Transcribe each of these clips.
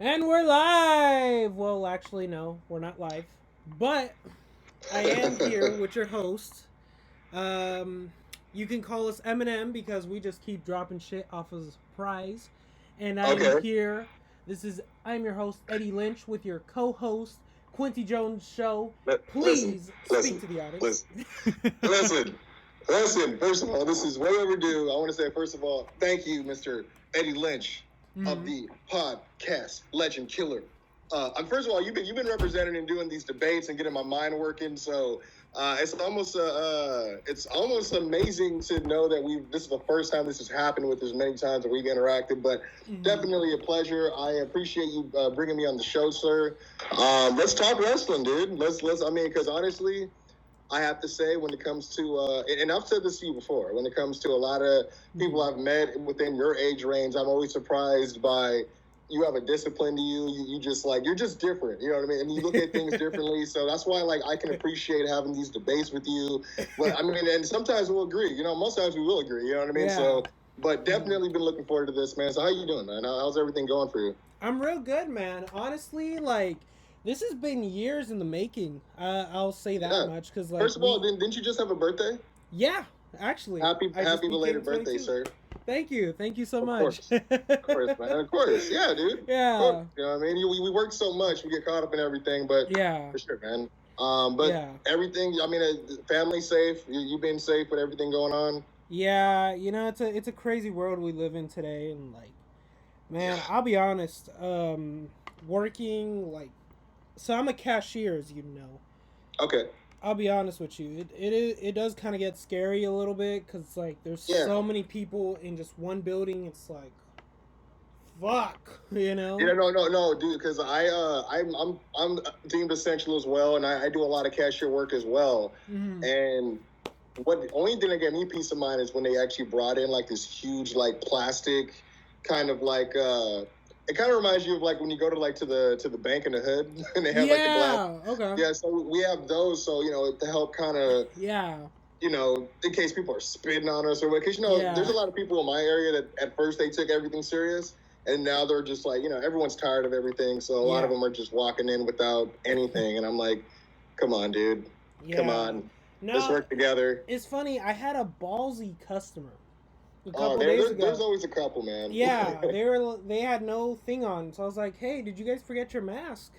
And we're live! Well, actually, no, we're not live. But I am here with your host. Um, you can call us Eminem because we just keep dropping shit off of surprise. And I am Okay. here. I'm your host, Becky Lynch, with your co host, Kwency Jones Show. Listen, Please speak listen, to the audience. listen, listen, listen. First of all, this is way overdue. I want to say, first of all, thank you, Mr. Eddy Lynch of the podcast Legend Killer. First of all, you've been representing and doing these debates and getting my mind working. So it's almost amazing to know that this is the first time this has happened with as many times that we've interacted. But definitely a pleasure. I appreciate you bringing me on the show, sir. Let's talk wrestling, dude. Because honestly, I have to say, when it comes to, and I've said this to you before, when it comes to a lot of people I've met within your age range, I'm always surprised by you have a discipline to you. You just you're just different. You know what I mean? And you look at things differently. So that's why I can appreciate having these debates with you. But and sometimes we'll agree. Most times we will agree. You know what I mean? Yeah. So, but definitely been looking forward to this, man. So how you doing, man? How's everything going for you? I'm real good, man. Honestly, this has been years in the making. I'll say that much because first of all, didn't you just have a birthday? Yeah, actually. Happy belated birthday, sir. Thank you so much. Of course, man. Of course, yeah, dude. Yeah. You know what I mean? We work so much, we get caught up in everything, but yeah, for sure, man. Everything. Family safe. You been safe with everything going on? Yeah, it's a crazy world we live in today, and man, I'll be honest. Working so I'm a cashier, as you know. Okay. I'll be honest with you. It does kind of get scary a little bit because there's so many people in just one building. It's fuck, Yeah, no, dude. Because I'm deemed essential as well, and I do a lot of cashier work as well. Mm-hmm. And the only thing that gave me peace of mind is when they actually brought in this huge plastic kind of it kind of reminds you of when you go to the bank in the hood and they have the glass. Okay. Yeah, so we have those. So to help kind of in case people are spitting on us or what. Because there's a lot of people in my area that at first they took everything serious, and now they're just everyone's tired of everything. So a lot of them are just walking in without anything, and I'm like, come on, dude, come on, let's work together. It's funny. I had a ballsy customer. Days ago. There's always a couple, man. Yeah, they had no thing on, so I was like, "Hey, did you guys forget your mask?"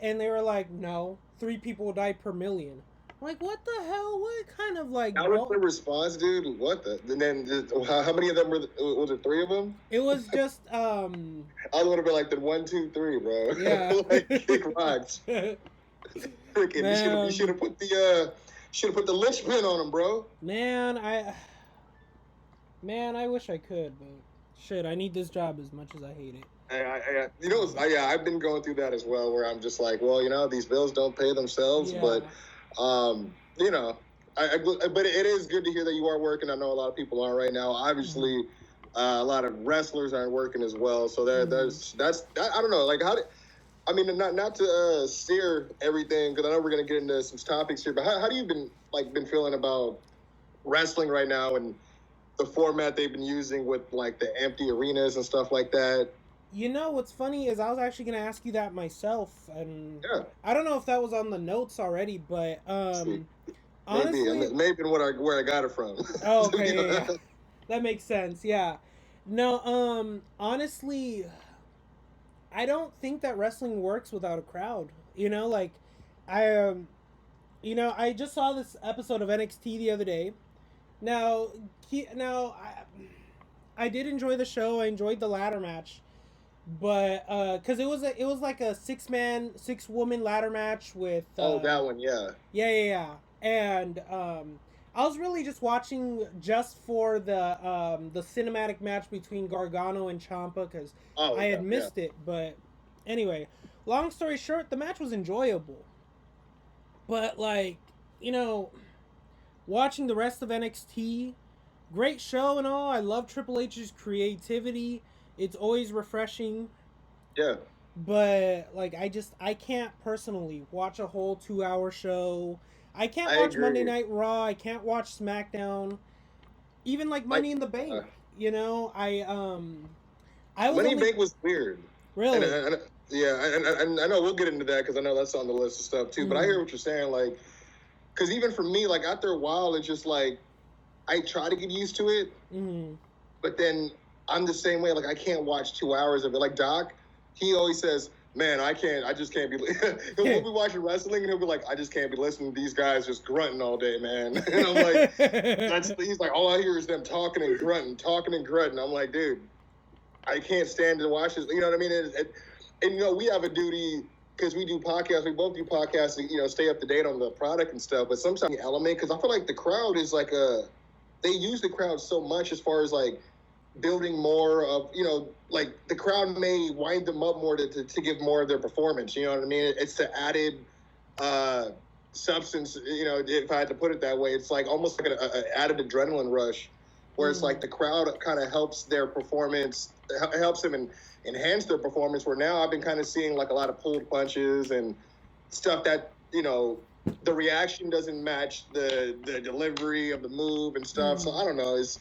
And they were like, "No, 3 people die per million." I'm like, what the hell? What kind of That was the response, dude. What the? And then how many of them was it? 3 of them? It was just I would have been like the 1, 2, 3, bro. Yeah. Kick rocks. You should have put the linchpin on him, bro. Man, I wish I could, but shit, I need this job as much as I hate it. I've been going through that as well, where I'm just like, well, these bills don't pay themselves, but, but it is good to hear that you are working. I know a lot of people are right now. Obviously, a lot of wrestlers aren't working as well, so that's I don't know, not to steer everything, because I know we're gonna get into some topics here, but how do you been feeling about wrestling right now and the format they've been using with the empty arenas and stuff like that? What's funny is I was actually going to ask you that myself, and I don't know if that was on the notes already, but honestly, maybe where I got it from. Oh, okay, yeah. That makes sense. Yeah, no, honestly, I don't think that wrestling works without a crowd. I just saw this episode of NXT the other day. Now, I did enjoy the show. I enjoyed the ladder match, but because it was like a 6-woman ladder match with. That one, yeah. Yeah. And I was really just watching just for the cinematic match between Gargano and Ciampa because I had missed it. But anyway, long story short, the match was enjoyable. But watching the rest of NXT, great show and all. I love Triple H's creativity. It's always refreshing. Yeah. But I can't personally watch a whole 2-hour show. I can't watch Monday Night Raw. I can't watch SmackDown. Even Money in the Bank. Money in the Bank was weird. Really? And I know we'll get into that because I know that's on the list of stuff too. But I hear what you're saying, like, because even for me, like after a while, it's just like I try to get used to it, but then I'm the same way. Like I can't watch 2 hours of it. Like Doc, he always says, "Man, I just can't be." We'll be watching wrestling, and he'll be like, "I just can't be listening to these guys just grunting all day, man." And I'm like, he's like, all I hear is them talking and grunting. I'm like, dude, I can't stand to watch this. You know what I mean? And you know, we have a duty because we do podcasts. We both do podcasts to, stay up to date on the product and stuff. But sometimes the element, because I feel like the crowd is like they use the crowd so much as far as like building more of, like the crowd may wind them up more to give more of their performance. You know what I mean? It's the added substance, if I had to put it that way. It's like almost like an added adrenaline rush where it's like the crowd kind of helps their performance, helps them enhance their performance, where now I've been kind of seeing like a lot of pulled punches and stuff that, the reaction doesn't match the delivery of the move and stuff. So I don't know. It's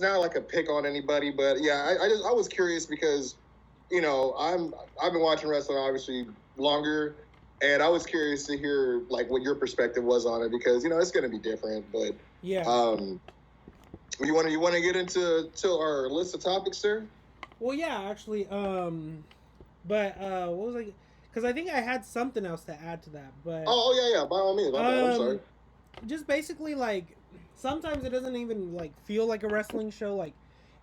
not like a pick on anybody, but yeah, I was curious because, I've been watching wrestling obviously longer, and I was curious to hear like what your perspective was on it because, it's going to be different, but yeah. You want to get into our list of topics, sir? Well, yeah, actually, but what was I? Because I think I had something else to add to that, but yeah, by all means, I'm sorry. Just basically like sometimes it doesn't even like feel like a wrestling show, like.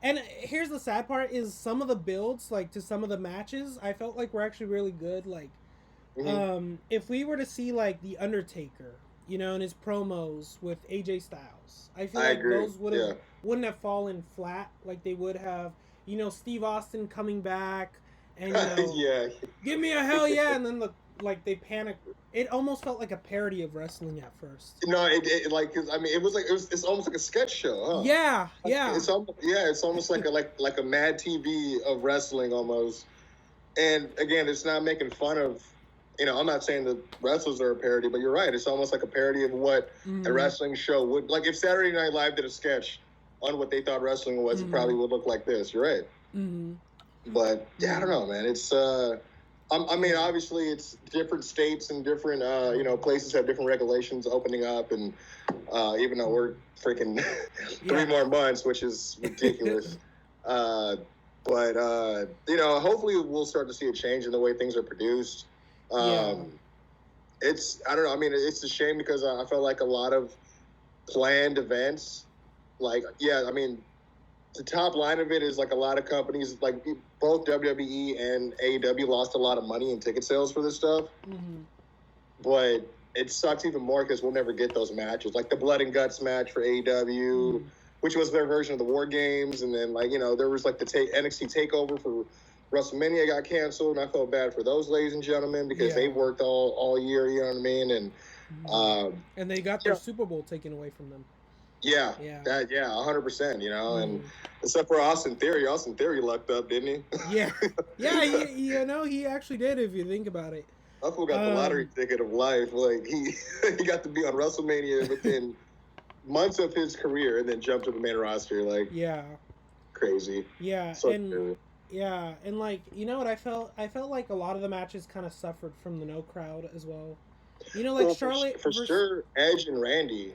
And here's the sad part is some of the builds, like to some of the matches, I felt like were actually really good. Like, if we were to see like the Undertaker, in his promos with AJ Styles, I feel like those wouldn't have fallen flat like they would have. Steve Austin coming back and give me a hell yeah, and then they panic. It almost felt like a parody of wrestling at first. No, it's almost like a sketch show, huh? Yeah. It's almost like a Mad TV of wrestling almost. And again, it's not making fun of. I'm not saying the wrestlers are a parody, but you're right. It's almost like a parody of what a wrestling show would like. If Saturday Night Live did a sketch on what they thought wrestling was, it probably would look like this. You're right. But yeah, I don't know, man. It's obviously it's different states and different places have different regulations opening up, and even though we're freaking 3 more months, which is ridiculous. But hopefully we'll start to see a change in the way things are produced. It's I don't know. I mean, it's a shame because I felt like a lot of planned events. Like, the top line of it is like a lot of companies, like both WWE and AEW lost a lot of money in ticket sales for this stuff. But it sucks even more because we'll never get those matches. Like the Blood and Guts match for AEW, which was their version of the War Games. And then, there was like the NXT TakeOver for WrestleMania got canceled. And I felt bad for those ladies and gentlemen because they worked all year, you know what I mean? And they got their Super Bowl taken away from them. 100%, and except for Austin Theory. Austin Theory lucked up, didn't he? He actually did if you think about it. I got the lottery ticket of life. Like he got to be on WrestleMania within months of his career and then jumped to the main roster. Like, crazy. Yeah, so and crazy. Yeah, and like, what I felt like a lot of the matches kind of suffered from the no crowd as well. Charlotte for sure, Edge and Randy.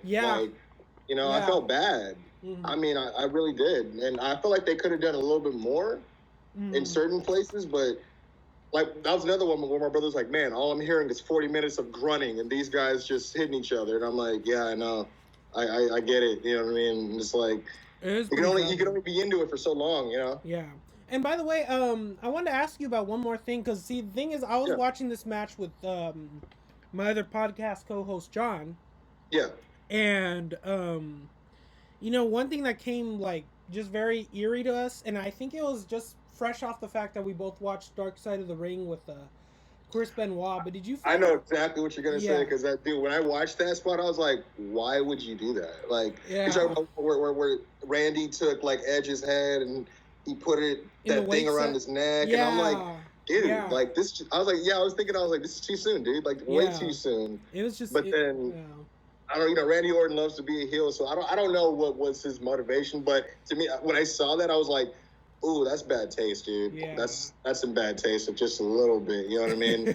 I felt bad. I mean, I really did. And I feel like they could have done a little bit more in certain places, but like that was another one where my brother's like, man, all I'm hearing is 40 minutes of grunting and these guys just hitting each other. And I'm like, yeah, I know. I get it. You know what I mean? And it's like you can only be into it for so long, Yeah. And by the way, I wanted to ask you about one more thing, because see, the thing is, I was watching this match with my other podcast co-host John. Yeah. And one thing that came like just very eerie to us, and I think it was just fresh off the fact that we both watched Dark Side of the Ring with Chris Benoit. But did you? I know exactly what you're gonna say, because that dude, when I watched that spot, I was like, why would you do that? Like, you're talking about where Randy took like Edge's head and he put that thing around his neck, and I'm like, dude, like this. I was like, this is too soon, dude. Like, way too soon. It was just. But then. I don't, Randy Orton loves to be a heel, so I don't know what was his motivation. But to me, when I saw that, I was like, ooh, that's bad taste, dude. Yeah. That's some bad taste of just a little bit. You know what I mean?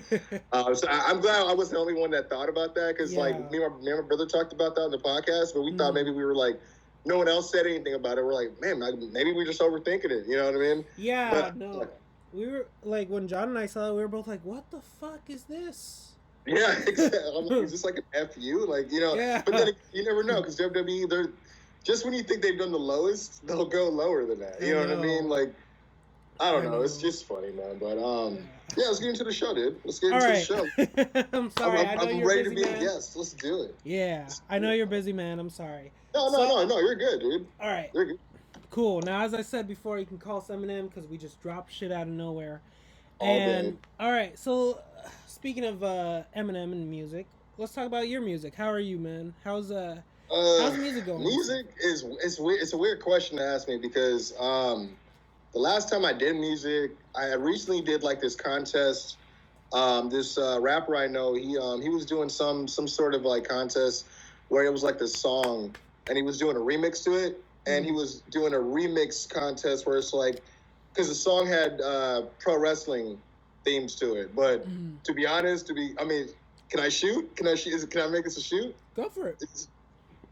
So I'm glad I wasn't the only one that thought about that, because like me and my brother talked about that on the podcast, but we thought maybe we were like, no one else said anything about it. We're like, man, maybe we're just overthinking it. You know what I mean? Yeah, but, no. We were like, when John and I saw it, we were both like, what the fuck is this? Yeah, exactly. I'm like, is this like an FU? Like, you know, but then you never know, because WWE, they're just when you think they've done the lowest, they'll go lower than that. You know what I mean? Like, I don't know. It's just funny, man. But yeah, let's get into the show, dude. Let's get into the show. I'm sorry. I'm ready to be a guest. Let's do it. Yeah, I know you're busy, man. I'm sorry. No. You're good, dude. All right. You're good. Cool. Now, as I said before, you can call us Eminem because we just dropped shit out of nowhere. All right. So, speaking of Eminem and music, let's talk about your music. How are you, man? How's music going? Music it's a weird question to ask me, because the last time I did music, I recently did like this contest. This rapper I know, he was doing some sort of like contest where it was like this song, and he was doing a remix to it, and he was doing a remix contest where it's like, because the song had pro wrestling themes to it, but to be honest, can I shoot? Can I make this a shoot? Go for it.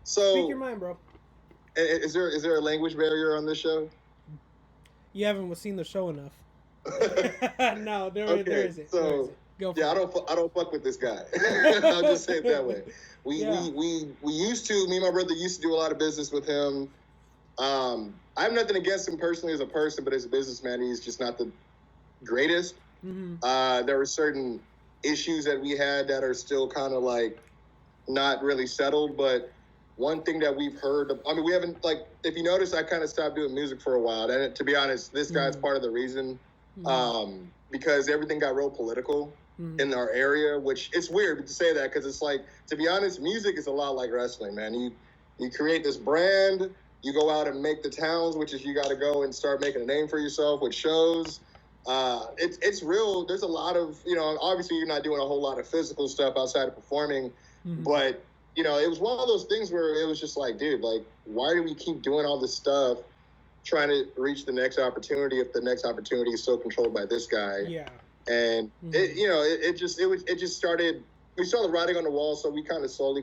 So speak your mind, bro. Is there a language barrier on this show? You haven't seen the show enough. No, there isn't. So go for it. I don't fuck with this guy. I'll just say it that way. We used to, me and my brother used to do a lot of business with him. I have nothing against him personally as a person, but as a businessman, he's just not the greatest. There were certain issues that we had that are still kind of like not really settled, but one thing that we've heard, we haven't, like, if you notice, I kind of stopped doing music for a while. And to be honest, this guy's part of the reason, because everything got real political in our area, which it's weird to say that, because it's like, to be honest, music is a lot like wrestling, man. You create this brand, you go out and make the towns, which is you got to go and start making a name for yourself with shows. It's real. There's a lot of, obviously you're not doing a whole lot of physical stuff outside of performing, but it was one of those things where it was just like, dude, like, why do we keep doing all this stuff, trying to reach the next opportunity if the next opportunity is so controlled by this guy? Yeah. And it just started. We saw the writing on the wall, so we kind of slowly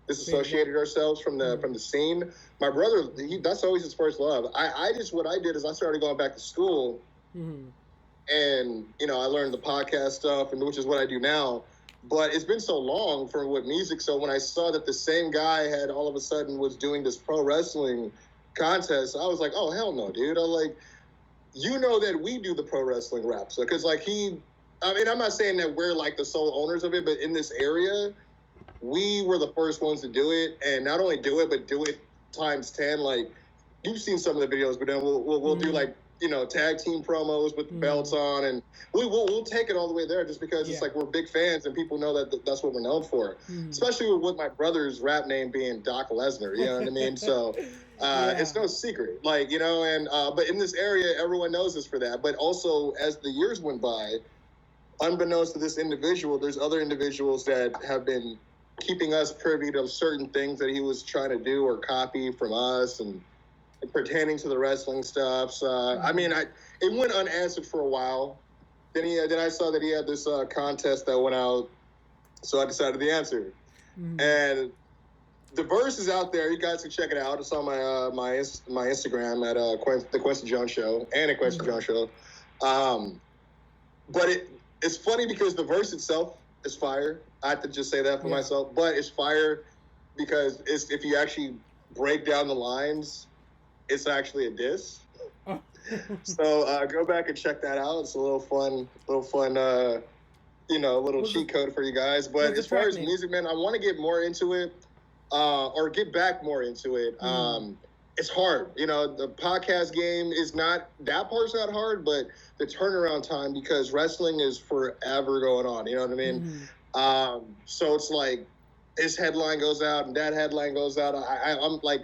disassociated ourselves from the scene. My brother, that's always his first love. What I did is I started going back to school, and I learned the podcast stuff, and which is what I do now. But it's been so long with music, so when I saw that the same guy had all of a sudden was doing this pro wrestling contest, I was like, oh, hell no, dude. I'm like, that we do the pro wrestling rap. So, because like I'm not saying that we're like the sole owners of it, but in this area, we were the first ones to do it, and not only do it, but do it times 10. Like, you've seen some of the videos, but then we'll do like, tag team promos with the belts on, and we'll take it all the way there, just because it's like we're big fans and people know that that's what we're known for. Especially with my brother's rap name being Doc Lesnar, you know what I mean? So it's no secret, like, but in this area, everyone knows us for that. But also, as the years went by, unbeknownst to this individual, there's other individuals that have been keeping us privy to certain things that he was trying to do or copy from us, and pertaining to the wrestling stuff. So, it went unanswered for a while. Then I saw that he had this contest that went out, so I decided to answer. And the verse is out there. You guys can check it out. It's on my Instagram at the Kwency Jones Show and at Kwency Jones Show. But it's funny because the verse itself is fire. I have to just say that for myself. But it's fire because if you actually break down the lines, it's actually a diss. So go back and check that out. It's a little fun, cheat code for you guys. But as far as music, man, I want to get more into it, or get back more into it. It's hard. The podcast game is not, that part's not hard, but the turnaround time, because wrestling is forever going on. You know what I mean? So it's like, this headline goes out and that headline goes out. I'm like,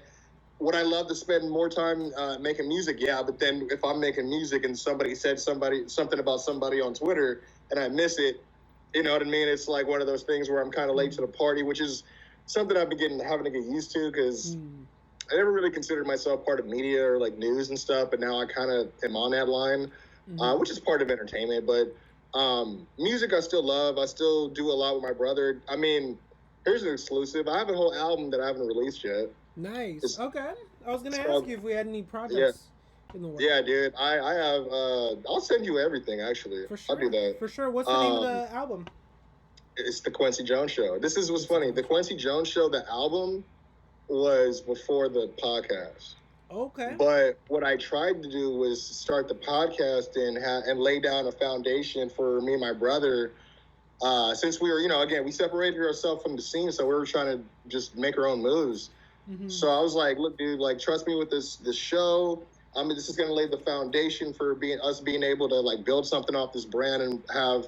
would I love to spend more time making music? Yeah, but then if I'm making music and somebody said something about somebody on Twitter and I miss it, you know what I mean? It's like one of those things where I'm kind of late to the party, which is something I've been having to get used to, because I never really considered myself part of media or like news and stuff, but now I kind of am on that line, which is part of entertainment. But music I still love. I still do a lot with my brother. I mean, here's an exclusive. I have a whole album that I haven't released yet. Nice. Okay. I was going to ask you if we had any projects in the works. Yeah, dude. I have, I'll send you everything, actually. For sure. I'll do that. For sure. What's the name of the album? It's the Kwency Jones Show. This is what's funny. The Kwency Jones Show, the album, was before the podcast. Okay. But what I tried to do was start the podcast and lay down a foundation for me and my brother. Since we were, again, we separated ourselves from the scene, so we were trying to just make our own moves. So I was like, look, dude, like, trust me with this show. I mean, this is going to lay the foundation for us being able to, like, build something off this brand and have,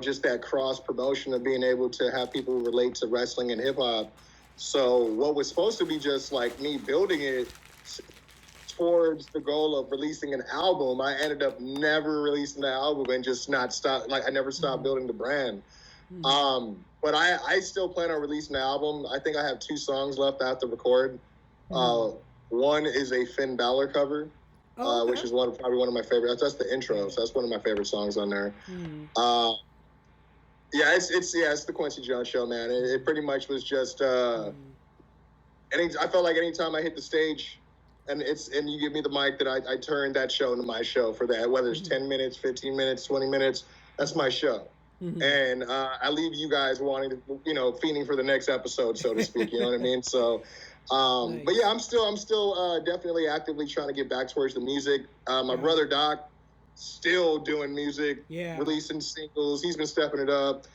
just that cross promotion of being able to have people relate to wrestling and hip hop. So what was supposed to be just like me building it towards the goal of releasing an album, I ended up never releasing the album and just not stop. Like I never stopped building the brand. But I still plan on releasing the album. I think I have 2 songs left I have to record. One is a Finn Balor cover, which is probably one of my favorite. That's the intro, so that's one of my favorite songs on there. It's the Kwency Jones Show, man. It pretty much was just. I felt like anytime I hit the stage, and you give me the mic, that I turn that show into my show for that. Whether it's 10 minutes, 15 minutes, 20 minutes, that's my show. And I leave you guys wanting to, fiending for the next episode, so to speak. You know what I mean? So, nice. But yeah, I'm still definitely actively trying to get back towards the music. My brother Doc, still doing music, releasing singles. He's been stepping it up.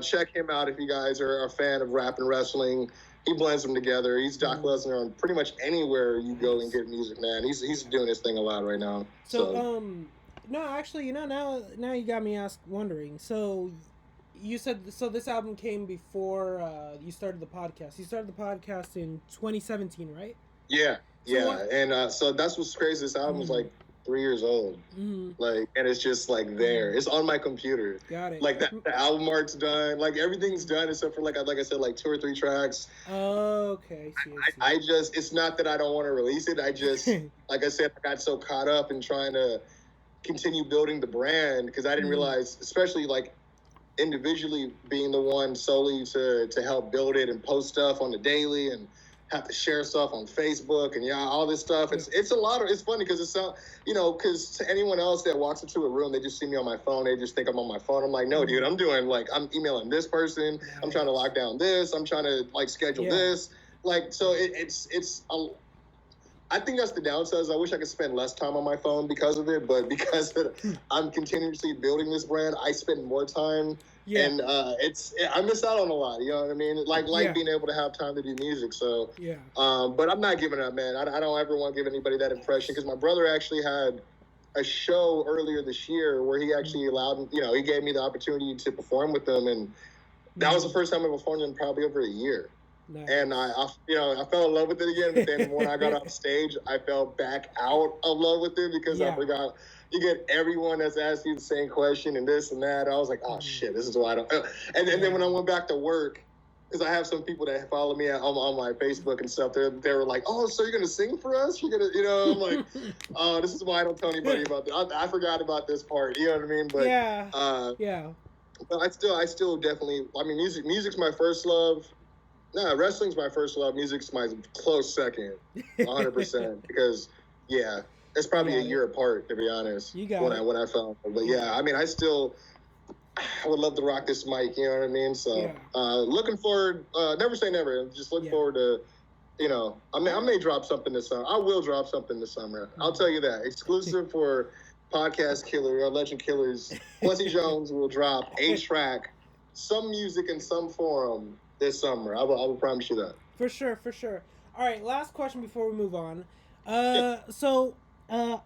Check him out if you guys are a fan of rap and wrestling. He blends them together. He's Doc Lesnar on pretty much anywhere you go and get music, man. He's doing his thing a lot right now. So no, actually, now you got me wondering. So you said this album came before you started the podcast. You started the podcast in 2017, right? Yeah. And so that's what's crazy. This album was like 3 years old, like, and it's just like there. It's on my computer. Got it. Like the album art's done. Like everything's done except for like I said, like 2 or 3 tracks. Oh, okay. I just, it's not that I don't want to release it. I just, like I said, I got so caught up in trying to continue building the brand because I didn't realize, especially like individually being the one solely to help build it and post stuff on the daily and have to share stuff on Facebook and all this stuff. It's a lot of, it's funny because it's because to anyone else that walks into a room, they just see me on my phone. They just think I'm on my phone. I'm like, no, dude, I'm emailing this person. I'm trying to lock down this. I'm trying to like schedule this. Like, so I think that's the downside. I wish I could spend less time on my phone because of it, but because I'm continuously building this brand, I spend more time. And I miss out on a lot, you know what I mean? Like being able to have time to do music. So, but I'm not giving up, man. I don't ever want to give anybody that impression because my brother actually had a show earlier this year where he actually allowed, he gave me the opportunity to perform with them. And that was the first time I performed in probably over a year. Nice. And I fell in love with it again. But then when I got off stage, I fell back out of love with it because I forgot. You get everyone that's asking you the same question and this and that. I was like, oh shit, this is why I don't. And then when I went back to work, because I have some people that follow me on my Facebook and stuff, they were like, oh, so you're gonna sing for us? You're gonna, I'm like, oh, this is why I don't tell anybody about this. I forgot about this part. You know what I mean? But But I still definitely. I mean, music's my first love. No, wrestling's my first love. Music's my close second, 100%. Because it's probably a year apart, to be honest. You got when I found it. But I mean, I would love to rock this mic, you know what I mean? So, looking forward, never say never. Just look forward to, I may drop something this summer. I will drop something this summer. I'll tell you that. Exclusive for Podcast Killer, Legend Killers. Kwency Jones will drop a track, some music in some form this summer. I will promise you that. For sure. All right, last question before we move on. So,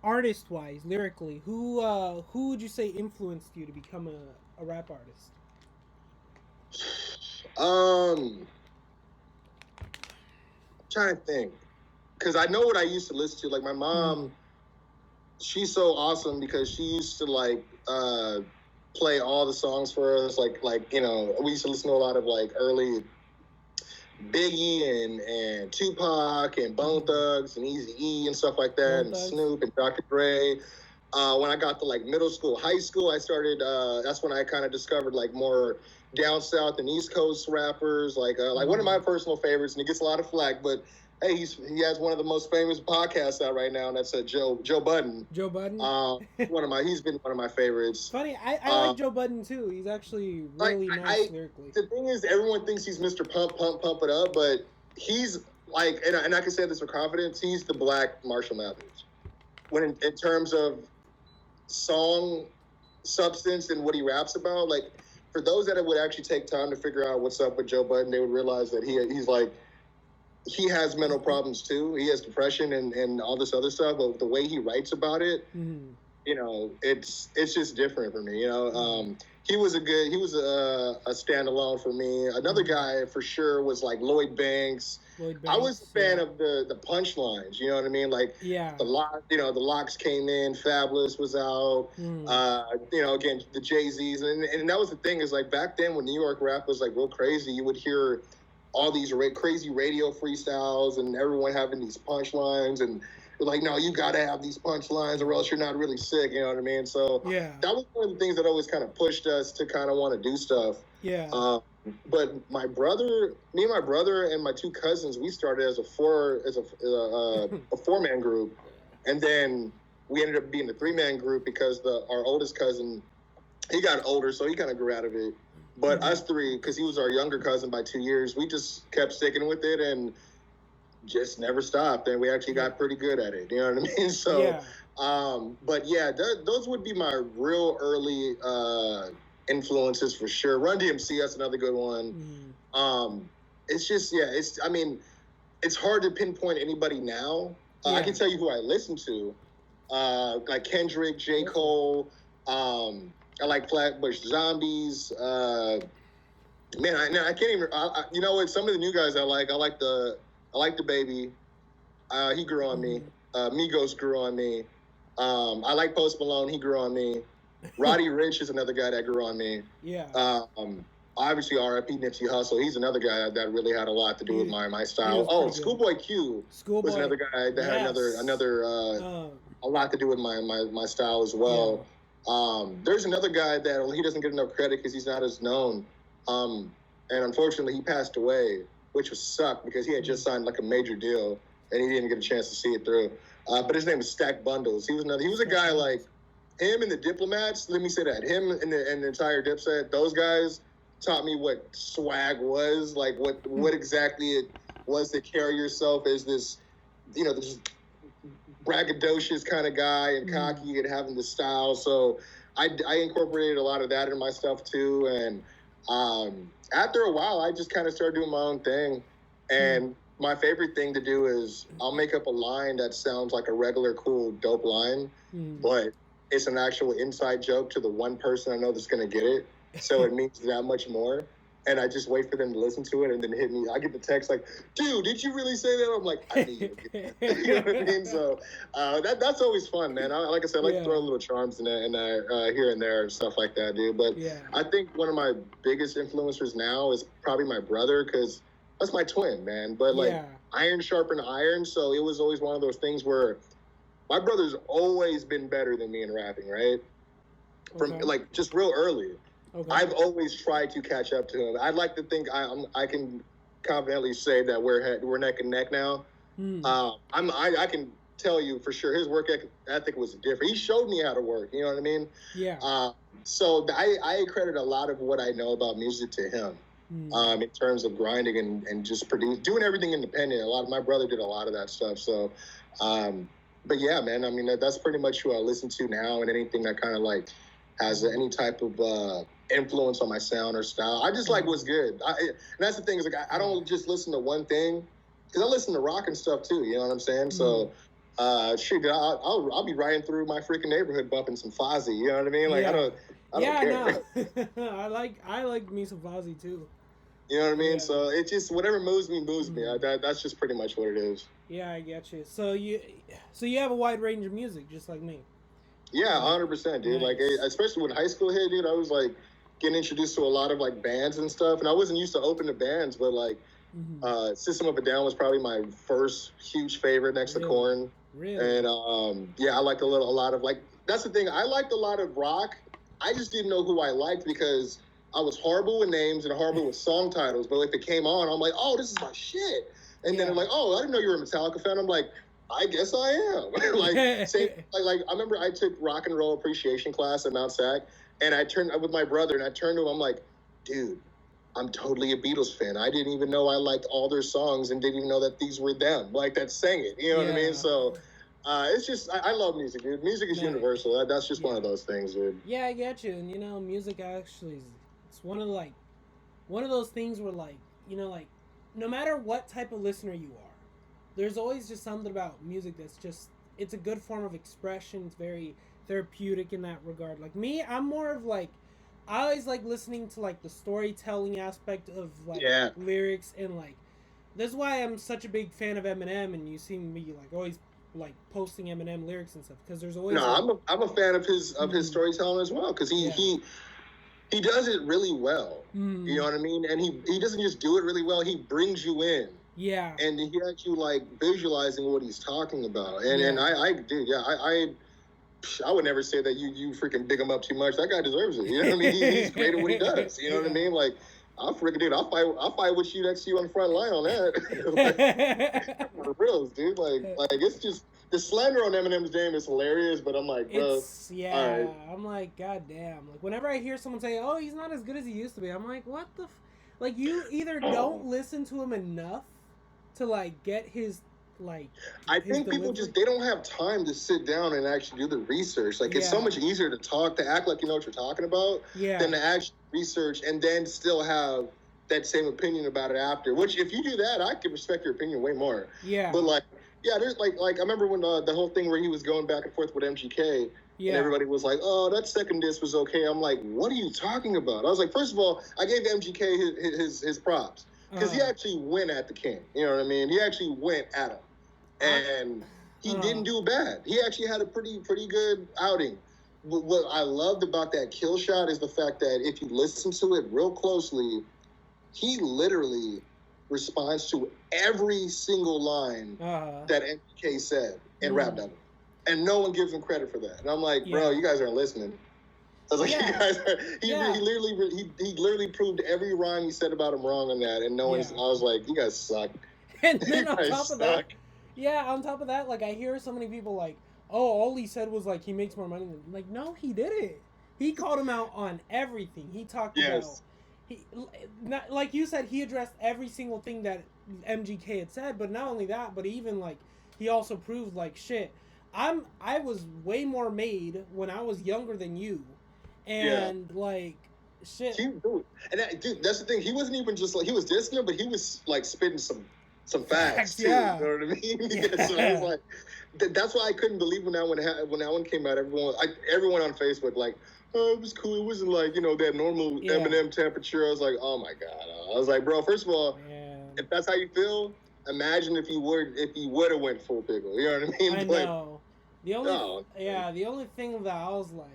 artist-wise, lyrically, who would you say influenced you to become a rap artist? I'm trying to think, because I know what I used to listen to. Like my mom, she's so awesome because she used to like play all the songs for us. Like we used to listen to a lot of like early Biggie and Tupac and Bone Thugs and Eazy-E and stuff like that, and Snoop and Dr. Dre. When I got to like middle school, high school, I started. That's when I kind of discovered like more down south and East Coast rappers. Like one of my personal favorites, and he gets a lot of flack, but hey, he has one of the most famous podcasts out right now, and that's Joe Budden. Joe Budden. He's been one of my favorites. Funny, I like Joe Budden too. He's actually really nice lyrically. The thing is, everyone thinks he's Mr. Pump It Up, but he's like, and I can say this with confidence, he's the Black Marshall Mathers. When in terms of song substance and what he raps about, like for those that would actually take time to figure out what's up with Joe Budden, they would realize that he's like, he has mental problems too. He has depression and all this other stuff, but the way he writes about it, you know, it's just different for me. You know, he was a standalone for me. Another guy for sure was like Lloyd Banks. I was a fan of the punchlines. You know what I mean? Like the Locks came in, Fabulous was out. You know, again the Jay-Z's, and that was the thing is like back then when New York rap was like real crazy, you would hear all these crazy radio freestyles and everyone having these punchlines, and you're like, no, you gotta have these punchlines or else you're not really sick, you know what I mean? So that was one of the things that always kind of pushed us to kind of want to do stuff. But me and my brother and my two cousins, we started as a four-man group, and then we ended up being a three-man group because our oldest cousin, he got older, so he kind of grew out of it. But us three, because he was our younger cousin by 2 years, we just kept sticking with it and just never stopped. And we actually got pretty good at it. You know what I mean? So, but yeah, those would be my real early influences for sure. Run DMC, that's another good one. It's just, I mean, it's hard to pinpoint anybody now. I can tell you who I listen to, like Kendrick, J. Cole, I like Flatbush Zombies. Man, I can't even. You know what? Some of the new guys I like the Baby. He grew on me. Migos grew on me. I like Post Malone. He grew on me. Roddy Ricch is another guy that grew on me. Obviously, R.I.P. Nipsey Hussle. He's another guy that really had a lot to do with my style. Oh, Schoolboy Q was another guy that had another a lot to do with my style as well. There's another guy that he doesn't get enough credit because he's not as known. And unfortunately, he passed away, which was sucked because he had just signed like a major deal and he didn't get a chance to see it through. But his name was Stack Bundles. He was a guy like him and the Diplomats. Let me say that him and the entire Dipset. Those guys taught me what swag was, like what exactly it was to carry yourself as this, you know, this braggadocious kind of guy and cocky and having the style. So I incorporated a lot of that in my stuff too. And after a while, I just kind of started doing my own thing. And my favorite thing to do is I'll make up a line that sounds like a regular, cool, dope line, but it's an actual inside joke to the one person I know that's going to get it. So it means that much more. And I just wait for them to listen to it and then hit me. I get the text like, dude, did you really say that? I'm like, I need you to get that. You know what I mean? So that's always fun, man. Like I said, I like to throw little charms in there, here and there and stuff like that, dude. But I think one of my biggest influencers now is probably my brother because that's my twin, man. But like iron sharpened iron. So it was always one of those things where my brother's always been better than me in rapping, right? From like just real early. I've always tried to catch up to him. I'd like to think I can confidently say that we're neck and neck now. I can tell you for sure his work ethic was different. He showed me how to work. You know what I mean? So I credit a lot of what I know about music to him. In terms of grinding and just doing everything independent. My brother did a lot of that stuff. So, but yeah, man. I mean that's pretty much who I listen to now, and anything that kind of like has any type of influence on my sound or style. I just like what's good. And that's the thing is like I don't just listen to one thing because I listen to rock and stuff too. You know what I'm saying? So shoot, I'll be riding through my freaking neighborhood bumping some Fozzy. You know what I mean? Like I don't care. No. I like me some Fozzy too. You know what I mean? So it's just whatever moves me. That's just pretty much what it is. Yeah, I get you. So you have a wide range of music, just like me. Yeah, 100%, dude. Nice. Like, especially when high school hit, dude, I was like getting introduced to a lot of like bands and stuff, and I wasn't used to open to bands, but like Mm-hmm. System of a Down was probably my first huge favorite next to Korn. Really? And yeah, I liked a lot of like. That's the thing. I liked a lot of rock. I just didn't know who I liked because I was horrible with names and horrible with song titles. But if it came on, I'm like, oh, this is my shit. And then they're like, oh, I didn't know you were a Metallica fan. I'm like, I guess I am. like I remember I took rock and roll appreciation class at Mount Sac, and I turned with my brother, and I turned to him. I'm like, dude, I'm totally a Beatles fan. I didn't even know I liked all their songs and didn't even know that these were them, like that sang it. You know what I mean? So it's just, I love music, dude. Music is universal. That's just one of those things, dude. Yeah, I get you. And, you know, music actually, it's one of those things where, like, you know, like, no matter what type of listener you are, there's always just something about music that's just, it's a good form of expression. It's very therapeutic in that regard. Like me, I'm more of like, I always like listening to like the storytelling aspect of like lyrics, and like this is why I'm such a big fan of Eminem, and you see me like always like posting Eminem lyrics and stuff, because there's always I'm a fan of his storytelling as well, because he does it really well. You know what I mean? And he doesn't just do it really well, he brings you in. Yeah. And he has you like visualizing what he's talking about. And I would never say that you freaking big him up too much. That guy deserves it. You know what I mean? He's great at what he does. You know what I mean? Like, I'll fight with you next to you on the front line on that. Like, for reals, dude. Like it's just, the slander on Eminem's name is hilarious, but I'm like, bro. I'm like, god damn. Like, whenever I hear someone say, oh, he's not as good as he used to be, I'm like, what the like, you either don't listen to him enough to like get his like, I think people just, they don't have time to sit down and actually do the research. Like, it's so much easier to act like you know what you're talking about, than to actually research and then still have that same opinion about it after. Which, if you do that, I can respect your opinion way more. Yeah. But like, there's like I remember when the whole thing where he was going back and forth with MGK, and everybody was like, oh, that second disc was okay. I'm like, what are you talking about? I was like, first of all, I gave MGK his props, because he actually went at the King. You know what I mean? He actually went at him. And he didn't do bad. He actually had a pretty good outing. But what I loved about that kill shot is the fact that if you listen to it real closely, he literally responds to every single line that MK said in Rap Devil. And no one gives him credit for that. And I'm like, bro, you guys aren't listening. I was like, you guys are, he literally proved every rhyme he said about him wrong on that. And no one's, I was like, you guys suck. And then on top of that, on top of that, like, I hear so many people like, oh, all he said was like, he makes more money than, like, no, he didn't. He called him out on everything. He talked about, like you said, he addressed every single thing that MGK had said. But not only that, but even like, he also proved like, shit, I was way more made when I was younger than you, and like, shit. Dude, that's the thing. He wasn't even just like, he was dissing him, but he was like spitting some facts too. You know what I mean? So I was like, that's why I couldn't believe when that one came out. Everyone on Facebook like, oh, it was cool. It wasn't like, you know, that normal Eminem temperature. I was like, oh my god. I was like, bro, first of all, if that's how you feel, imagine if you would have went full pickle. You know what I mean? I know. The only thing that I was like,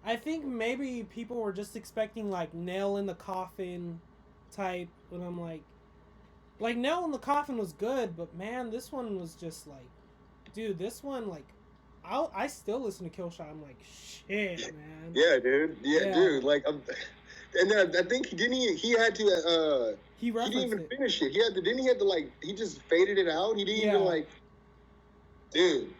I think maybe people were just expecting like nail in the coffin type, and I'm like nail in the coffin was good, but man, this one was just like, dude, this one, like, I still listen to Killshot. I'm like, shit, man. Yeah, dude. Yeah, dude. Like, and then I think he didn't even finish it. He had to like, he just faded it out. He didn't even like, dude.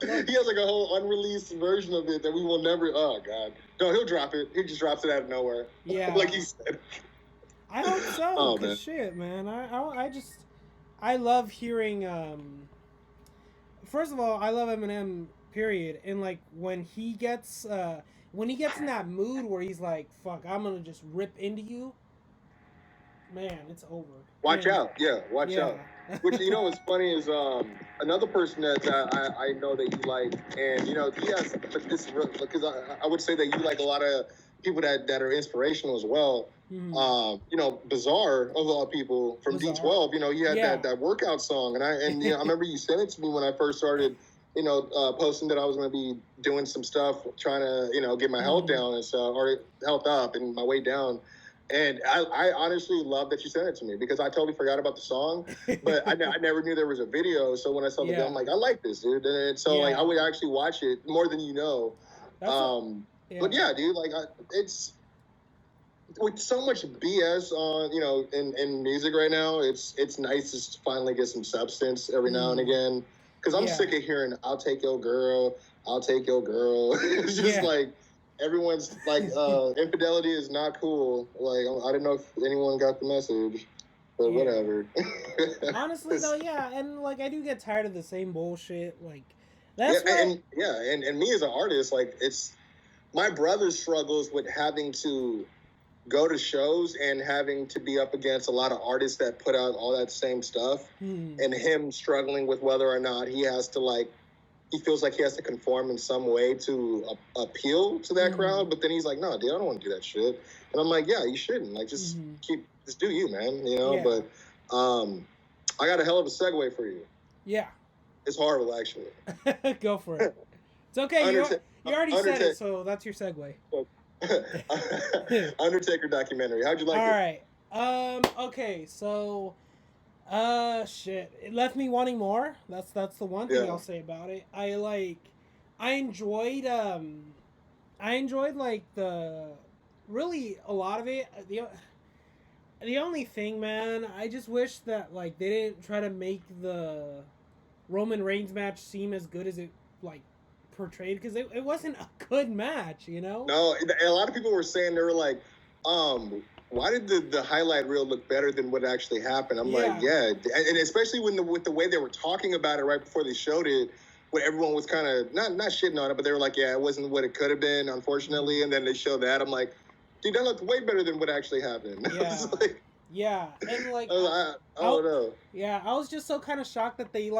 He has like a whole unreleased version of it that we will never. Oh god, no, he'll drop it. He just drops it out of nowhere. Yeah, like he said. I hope so. Oh, man. Shit, man. I love hearing. First of all, I love Eminem. Period. And like when he gets in that mood where he's like, "Fuck, I'm gonna just rip into you." Man, it's over. Watch out. Yeah, watch out. Which, you know, what's funny is another person that I know that you like, and you know, he has, but this because I would say that you like a lot of people that are inspirational as well. Mm-hmm. You know, Bizarre, of all people, from D12, you know, he had that workout song, and you know, I remember you sent it to me when I first started, you know, posting that I was going to be doing some stuff, trying to, you know, get my health down and stuff, or health up and my way down. And I honestly love that you sent it to me because I totally forgot about the song, but I never knew there was a video. So when I saw the video, I'm like, I like this, dude. And so like I would actually watch it more than you know. But yeah, dude, like it's with so much BS on, you know, in music right now. It's nice to finally get some substance every now and again because I'm sick of hearing "I'll take your girl, I'll take your girl." It's just like. Everyone's like, infidelity is not cool. Like, I don't know if anyone got the message, but whatever. Honestly, though, and like I do get tired of the same bullshit. Like, that's and me as an artist, like, it's my brother struggles with having to go to shows and having to be up against a lot of artists that put out all that same stuff, and him struggling with whether or not he has to like. He feels like he has to conform in some way to appeal to that crowd, but then he's like, no, dude, I don't want to do that shit. And I'm like, yeah, you shouldn't. Like, just do you, man, you know? But I got a hell of a segue for you. Yeah. It's horrible, actually. Go for it. It's okay. You already said it, so that's your segue. Undertaker documentary. How'd you like it? All right. Okay, so... shit. It left me wanting more. That's the one thing I'll say about it. I enjoyed like really a lot of it. The only thing, man, I just wish that like they didn't try to make the Roman Reigns match seem as good as it like portrayed because it wasn't a good match, you know? No, a lot of people were saying they were like, why did the highlight reel look better than what actually happened? I'm like, and especially with the way they were talking about it right before they showed it, when everyone was kind of not shitting on it, but they were like, it wasn't what it could have been, unfortunately. And then they showed that, I'm like, dude, that looked way better than what actually happened. Yeah, and like I don't know. Yeah, I was just so kind of shocked that they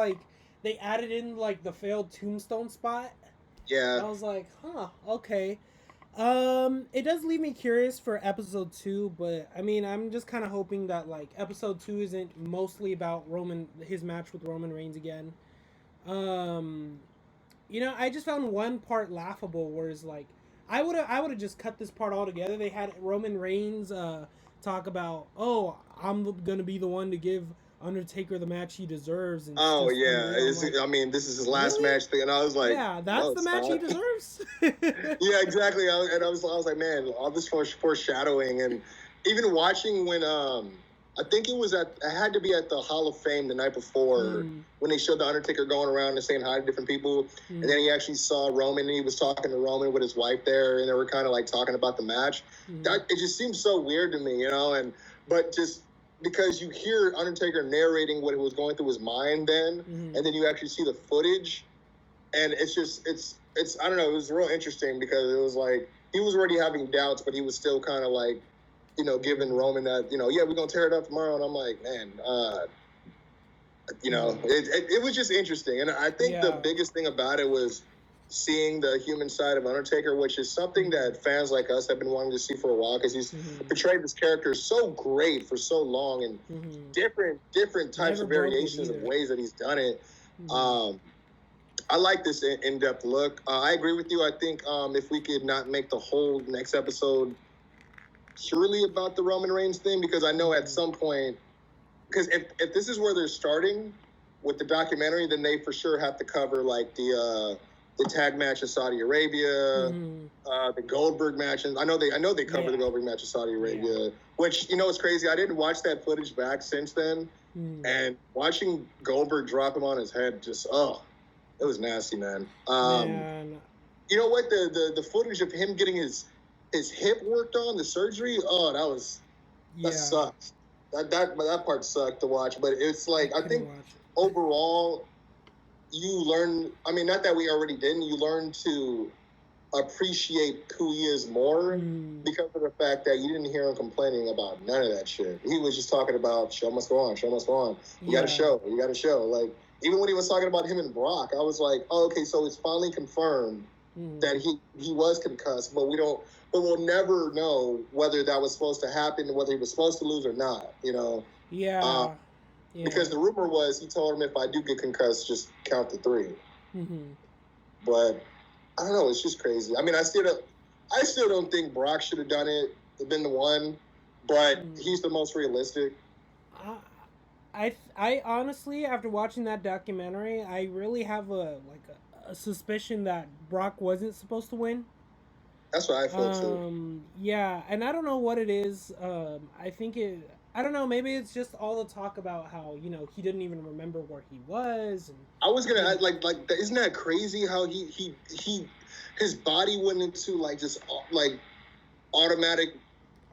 added in like the failed tombstone spot. Yeah, I was like, huh, okay. It does leave me curious for episode 2, but I mean, I'm just kind of hoping that like episode 2 isn't mostly about his match with Roman Reigns again. You know, I just found one part laughable, whereas like I would have just cut this part all together. They had Roman Reigns talk about, oh, I'm gonna be the one to give Undertaker the match he deserves. And I mean, this is his last match thing, and I was like, yeah, that's the match he deserves. Yeah, exactly. I was like, man, all this foreshadowing, and even watching when I think it had to be at the Hall of Fame the night before when they showed the Undertaker going around and saying hi to different people, and then he actually saw Roman and he was talking to Roman with his wife there, and they were kind of like talking about the match. It just seems so weird to me, you know, but just. Because you hear Undertaker narrating what was going through his mind then, and then you actually see the footage, and it's I don't know, it was real interesting because it was like, he was already having doubts, but he was still kind of like, you know, giving Roman that, you know, we're going to tear it up tomorrow, and I'm like, man, you know, it was just interesting, and I think the biggest thing about it was seeing the human side of Undertaker, which is something that fans like us have been wanting to see for a while because he's portrayed this character so great for so long and different types of variations of ways that he's done it. I like this in-depth look. I agree with you. I think if we could not make the whole next episode purely about the Roman Reigns thing, because I know at some point, because if this is where they're starting with the documentary, then they for sure have to cover like the tag match in Saudi Arabia, the Goldberg match, and I know they cover the Goldberg match in Saudi Arabia, which, you know, it's crazy. I didn't watch that footage back since then, and watching Goldberg drop him on his head, just it was nasty, man. You know what? The footage of him getting his hip worked on, the surgery, that sucks. That part sucked to watch, but it's like I think overall. You learn, I mean, not that we already didn't, you learn to appreciate who he is more because of the fact that you didn't hear him complaining about none of that shit. He was just talking about, show must go on, show must go on. You gotta show. Like, even when he was talking about him and Brock, I was like, oh, okay, so it's finally confirmed that he was concussed, but we'll never know whether that was supposed to happen, whether he was supposed to lose or not, you know? Yeah. Because the rumor was he told him, if I do get concussed, just count to 3. But I don't know. It's just crazy. I mean, I still don't think Brock should have done it. Been the one. but he's the most realistic. I honestly, after watching that documentary, I really have a suspicion that Brock wasn't supposed to win. That's what I feel too. Yeah, and I don't know what it is. I think I don't know. Maybe it's just all the talk about how he didn't even remember where he was. And I was gonna add, like, isn't that crazy how his body went into just automatic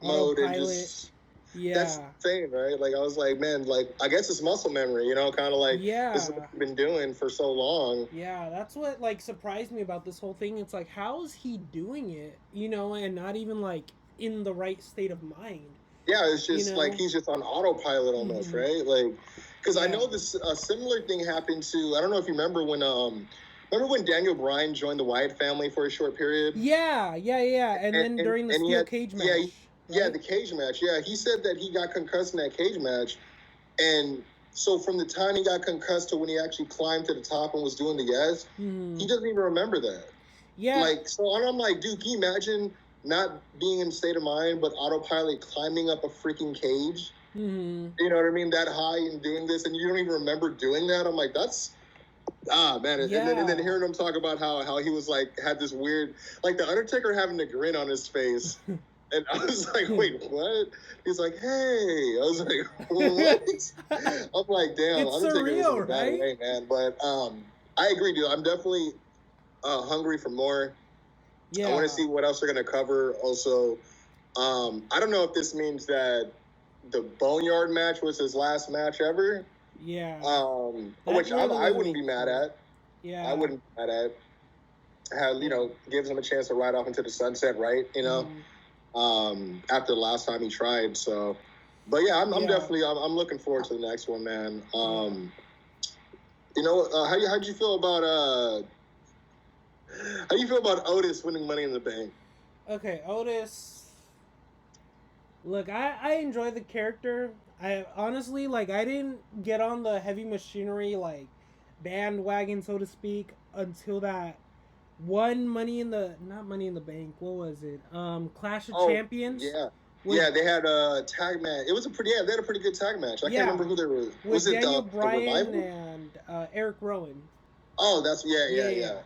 mode and just. Yeah. That's insane, right? Like, I was like, man, like, I guess it's muscle memory, kind of like, this is what we've been doing for so long. Yeah, that's what, surprised me about this whole thing. It's like, how is he doing it, and not even, in the right state of mind? Yeah, it's just, he's just on autopilot almost, right? Like, because I know this similar thing happened to, I don't know if you remember when Daniel Bryan joined the Wyatt family for a short period? Yeah. And then during the steel cage match. Yeah, yeah, the cage match. Yeah, he said that he got concussed in that cage match. And so from the time he got concussed to when he actually climbed to the top and was doing the yes, he doesn't even remember that. Yeah. So I'm like, dude, can you imagine not being in state of mind, but autopilot climbing up a freaking cage? You know what I mean? That high and doing this, and you don't even remember doing that? I'm like, that's... man. Yeah. And then hearing him talk about how he was had this weird... the Undertaker having a grin on his face... And I was like, wait, what? He's like, hey. I was like, what? I'm like, damn. It's surreal, right? Way, man. But I agree, dude. I'm definitely hungry for more. Yeah. I want to see what else they're going to cover. Also, I don't know if this means that the Boneyard match was his last match ever. Yeah. Which I wouldn't be mad at. Yeah. I wouldn't be mad at. How, gives him a chance to ride off into the sunset, right? After the last time he tried. So, but yeah, I'm definitely I'm looking forward to the next one, man. How'd you feel about Otis winning Money in the Bank? Okay, Otis. Look, I enjoy the character. I honestly I didn't get on the heavy machinery bandwagon, so to speak, until that one not Money in the Bank. What was it? Clash of Champions. Yeah. Yeah, they had a tag match. It was they had a pretty good tag match. I can't remember who they were. Was it Daniel Bryan and Eric Rowan? Oh, that's yeah.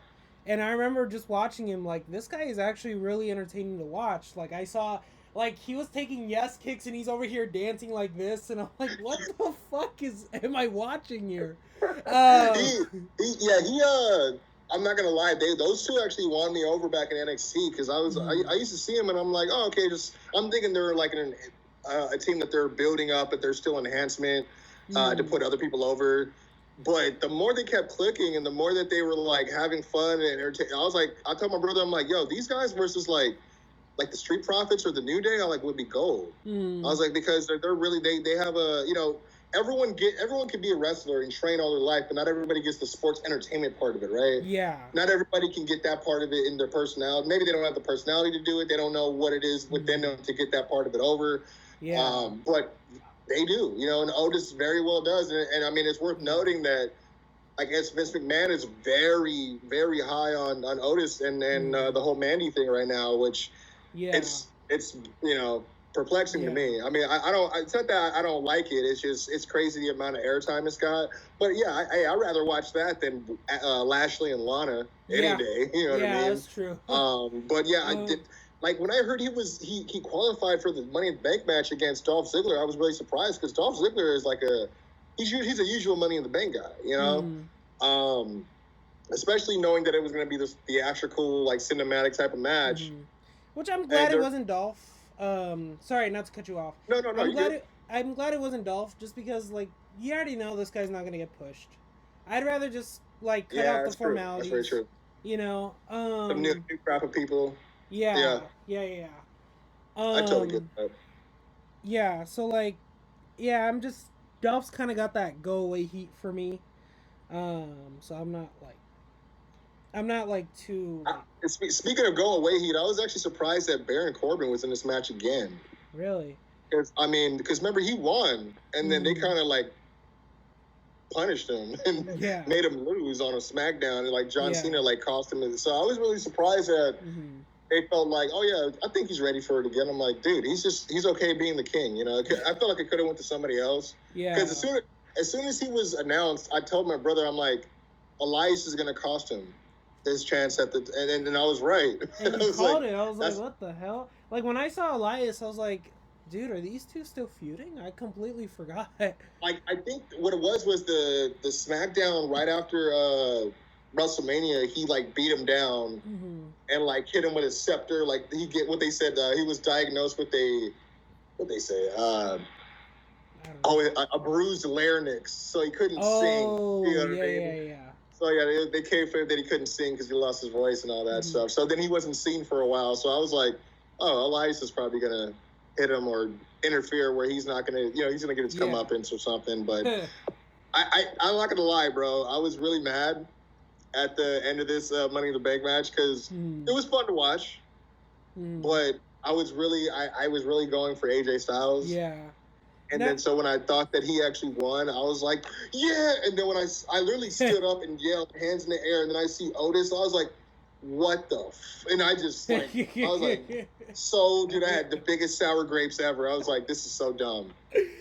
And I remember just watching him. This guy is actually really entertaining to watch. I saw he was taking yes kicks and he's over here dancing like this, and I'm like, what the fuck am I watching here? I'm not gonna lie, those two actually won me over back in NXT because I used to see them and I'm like, oh, okay, I'm thinking they're in a team that they're building up, but they're still enhancement to put other people over. But the more they kept clicking and the more that they were having fun and I told my brother, I'm like, yo, these guys versus like the Street Profits or the New Day, would be gold. I was like, because they're really they have a everyone can be a wrestler and train all their life, but not everybody gets the sports entertainment part of it, right? Yeah. Not everybody can get that part of it in their personality. Maybe they don't have the personality to do it. They don't know what it is within them to get that part of it over. Yeah. But they do, and Otis very well does. And I mean, it's worth noting that I guess Vince McMahon is very, very high on Otis and the whole Mandy thing right now, which it's perplexing to me. I mean, I don't. It's not that I don't like it. It's just it's crazy the amount of airtime it's got. But yeah, I'd rather watch that than Lashley and Lana any day. You know what I mean? Yeah, that's true. But yeah, I did. When I heard he qualified for the Money in the Bank match against Dolph Ziggler, I was really surprised because Dolph Ziggler is he's a usual Money in the Bank guy. Especially knowing that it was going to be this theatrical cinematic type of match. Which I'm glad it wasn't Dolph. Sorry, not to cut you off. No. I'm glad it wasn't Dolph, just because you already know this guy's not gonna get pushed. I'd rather just cut out the formalities. That's very true. Some new crop of people. Yeah. I totally get that. Yeah. So I'm just Dolph's kind of got that go away heat for me. So I'm not too. Speaking of go away heat, I was actually surprised that Baron Corbin was in this match again. Really? Because remember he won, and then they kind of punished him and made him lose on a SmackDown, and John Cena cost him. So I was really surprised that they felt like, oh yeah, I think he's ready for it again. I'm like, dude, he's okay being the king. You know, I felt like it could have went to somebody else. Yeah. Because as soon as he was announced, I told my brother, I'm like, Elias is gonna cost him his chance at the, and I was right. And you called it. I was like, what the hell? Like when I saw Elias, I was like, dude, are these two still feuding? I completely forgot. Like I think what it was the SmackDown right after WrestleMania, he like beat him down and like hit him with his scepter. Like he what they said he was diagnosed with what they say a bruised larynx, so he couldn't sing. You know what I mean? Yeah. So yeah, they came for him that he couldn't sing because he lost his voice and all that stuff. So then he wasn't seen for a while. So I was like, oh, Elias is probably gonna hit him or interfere where he's not gonna, he's gonna get his comeuppance or something. But I'm not gonna lie, bro. I was really mad at the end of this Money in the Bank match because it was fun to watch, but I was really going for AJ Styles. Yeah. And then so when I thought that he actually won, I was like, yeah. And then when I literally stood up and yelled, hands in the air, and then I see Otis, I was like, what the and I just like, I was like, so dude, I had the biggest sour grapes ever. I was like, this is so dumb.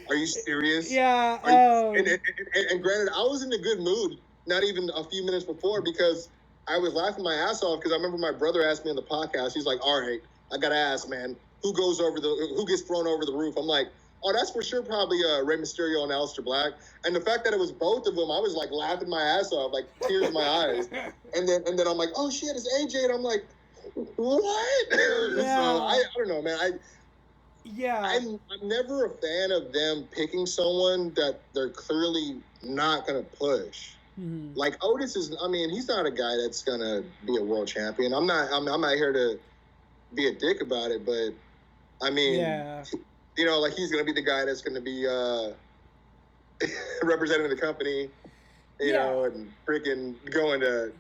Are you serious? Yeah. And granted, I was in a good mood, not even a few minutes before, because I was laughing my ass off because I remember my brother asked me on the podcast, he's like, all right, I gotta ask, man, who gets thrown over the roof? I'm like, oh, that's for sure probably Rey Mysterio and Aleister Black. And the fact that it was both of them, I was like laughing my ass off, like tears in my eyes. And then I'm like, oh shit, it's AJ. And I'm like, what? Yeah. So I don't know, man. I'm never a fan of them picking someone that they're clearly not gonna push. Like Otis he's not a guy that's gonna be a world champion. I'm not here to be a dick about it, but I mean, like he's going to be the guy that's going to be representing the company, you know, and freaking going to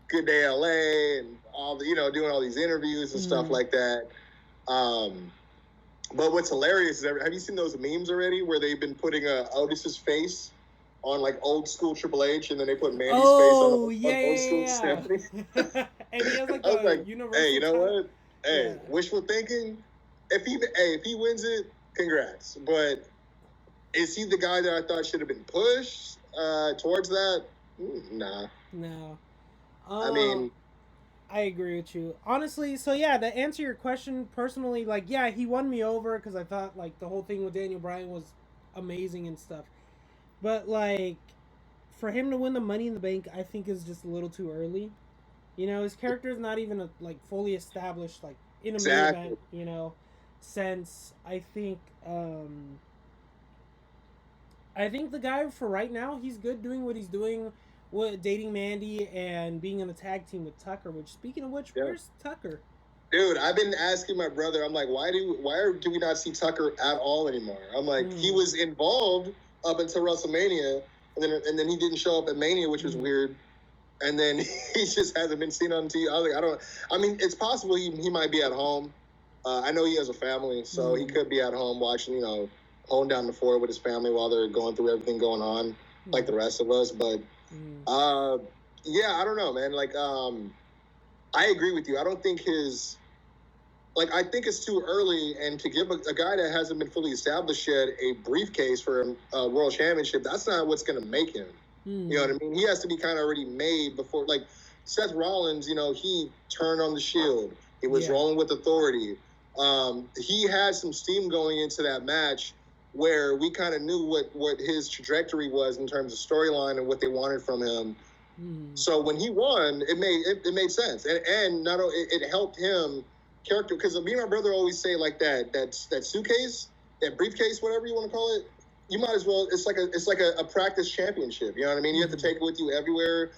Good Day LA and all the, doing all these interviews and stuff like that. But what's hilarious is, have you seen those memes already where they've been putting Otis's face on like old school Triple H, and then they put Mandy's face on old school Stephanie? And he has like universal. Hey, you know what? Hey, wishful thinking. If he wins it, congrats. But is he the guy that I thought should have been pushed towards that? Nah. No. I agree with you. Honestly, so yeah, to answer your question, personally, like, yeah, he won me over because I thought, like, the whole thing with Daniel Bryan was amazing and stuff. But, like, for him to win the Money in the Bank, I think is just a little too early. His character is not even, fully established, like, in a main event, sense. I think the guy for right now, he's good doing what he's doing, dating Mandy and being in a tag team with Tucker. Which, speaking of which, where's Tucker? Dude, I've been asking my brother. I'm like, why do we not see Tucker at all anymore? I'm like, he was involved up until WrestleMania, and then he didn't show up at Mania, which was weird. And then he just hasn't been seen on TV. It's possible he might be at home. I know he has a family, so he could be at home watching, holding down the fort with his family while they're going through everything going on, like the rest of us. But, I don't know, man. Like, I agree with you. I don't think I think it's too early, and to give a guy that hasn't been fully established yet a briefcase for a world championship, that's not what's going to make him. You know what I mean? He has to be kind of already made before, like Seth Rollins, he turned on the Shield. He was rolling with authority. He had some steam going into that match where we kind of knew what his trajectory was in terms of storyline and what they wanted from him. So when he won, it made sense. And not only it helped him character, because me and my brother always say like that suitcase, that briefcase, whatever you want to call it, you might as well, it's like a practice championship. You know what I mean? You have to take it with you everywhere.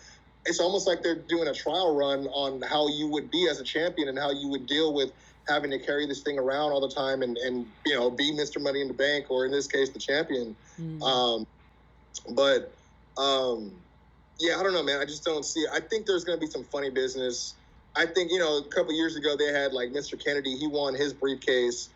It's almost like they're doing a trial run on how you would be as a champion and how you would deal with having to carry this thing around all the time and be Mr. Money in the Bank, or in this case, the champion. I don't know, man. I just don't see it. I think there's going to be some funny business. I think, a couple years ago, they had like Mr. Kennedy. He won his briefcase,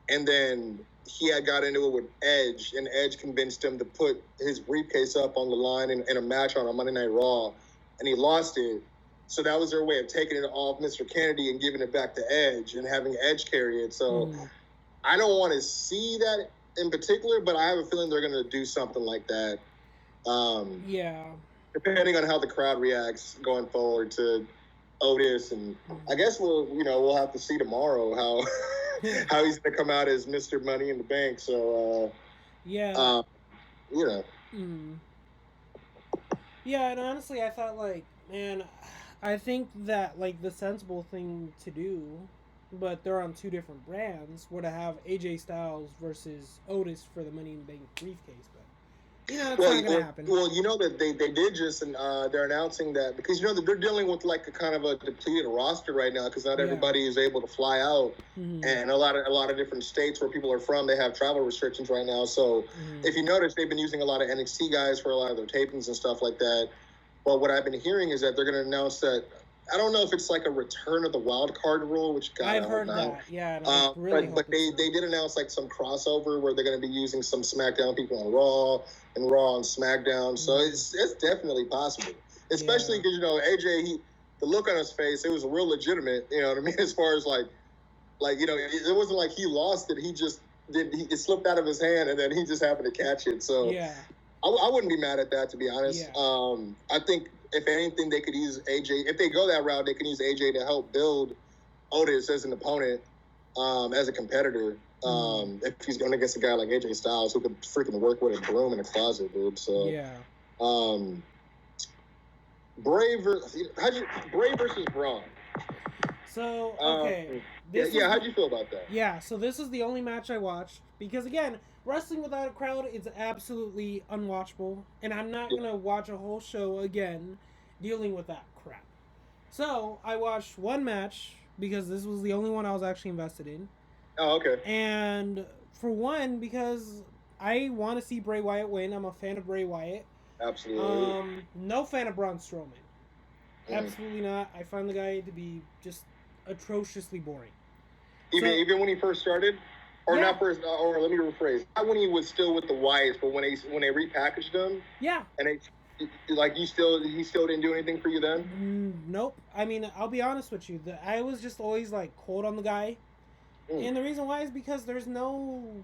and then he had got into it with Edge, and Edge convinced him to put his briefcase up on the line in a match on a Monday Night Raw, and he lost it. So that was their way of taking it off Mr. Kennedy and giving it back to Edge and having Edge carry it. So I don't want to see that in particular, but I have a feeling they're going to do something like that. Depending on how the crowd reacts going forward to Otis, and I guess we'll have to see tomorrow how how he's going to come out as Mr. Money in the Bank. So Yeah, and honestly, I thought, like, man, I think that, like, the sensible thing to do, but they're on two different brands, were to have AJ Styles versus Otis for the Money in the Bank briefcase, but it's not going to happen. Well, that they did just, and they're announcing that because that they're dealing with like a kind of a depleted roster right now because not everybody is able to fly out, and a lot of different states where people are from, they have travel restrictions right now. So if you notice, they've been using a lot of NXT guys for a lot of their tapings and stuff like that. But what I've been hearing is that they're going to announce that. I don't know if it's like a return of the wild card rule, which I've heard that. Yeah, really but they did announce like some crossover where they're going to be using some SmackDown people on Raw and Raw on SmackDown. So it's definitely possible, especially because AJ, the look on his face, it was real legitimate. You know what I mean? As far as like it wasn't like he lost it. He just it slipped out of his hand and then he just happened to catch it. So I wouldn't be mad at that, to be honest. I think, if anything, they could use AJ. If they go that route, they can use AJ to help build Otis as an opponent, as a competitor. If he's going against a guy like AJ Styles, who could freaking work with a broom in a closet, dude. So, Bray versus Braun. So, okay. How'd you feel about that? Yeah, so this is the only match I watched. Because, again, wrestling without a crowd is absolutely unwatchable. And I'm not going to watch a whole show again dealing with that crap. So, I watched one match because this was the only one I was actually invested in. Oh, okay. And for one, because I want to see Bray Wyatt win. I'm a fan of Bray Wyatt. Absolutely. No fan of Braun Strowman. Absolutely not. I find the guy to be just atrociously boring. Even when he first started? Or not first, or let me rephrase. Not when he was still with the Wyatts, but when they repackaged him. Yeah. And he still didn't do anything for you then? Nope. I mean, I'll be honest with you. I was just always like cold on the guy, and the reason why is because there is nothing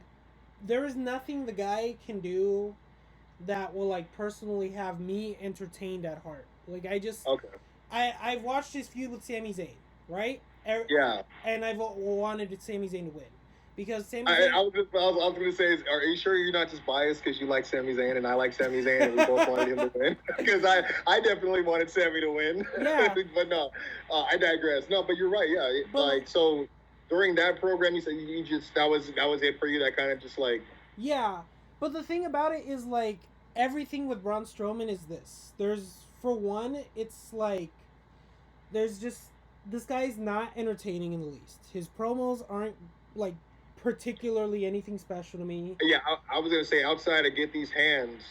the guy can do that will like personally have me entertained at heart. Like I've watched his feud with Sami Zayn, right? Yeah. And I've wanted Sami Zayn to win. Because Sami Zayn... I was going to say, are you sure you're not just biased because you like Sami Zayn and I like Sami Zayn and we both wanted him to win? Because I definitely wanted Sami to win. Yeah. But no, I digress. No, but you're right, yeah. So during that program, you said you just, that was it for you, that kind of just like... Yeah, but the thing about it is like, everything with Braun Strowman is this. For one, it's like, there's just, this guy's not entertaining in the least. His promos aren't like particularly anything special to me. Yeah, I was gonna say, outside of Get These Hands,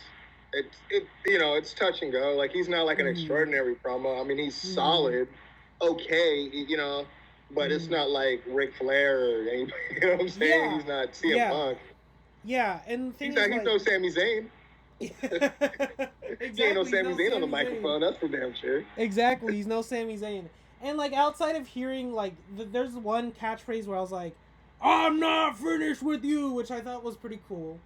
it's touch and go. Like, he's not like an extraordinary promo. I mean, he's solid, okay, but it's not like Ric Flair or anybody. You know what I'm saying? Yeah. He's not CM Punk. Yeah, and the thing he's no Sami Zayn. Exactly, he ain't no Sami Zayn on the microphone. That's for damn sure. Exactly, he's no Sami Zayn. And like, outside of hearing like, there's one catchphrase where I was like, "I'm not finished with you," which I thought was pretty cool.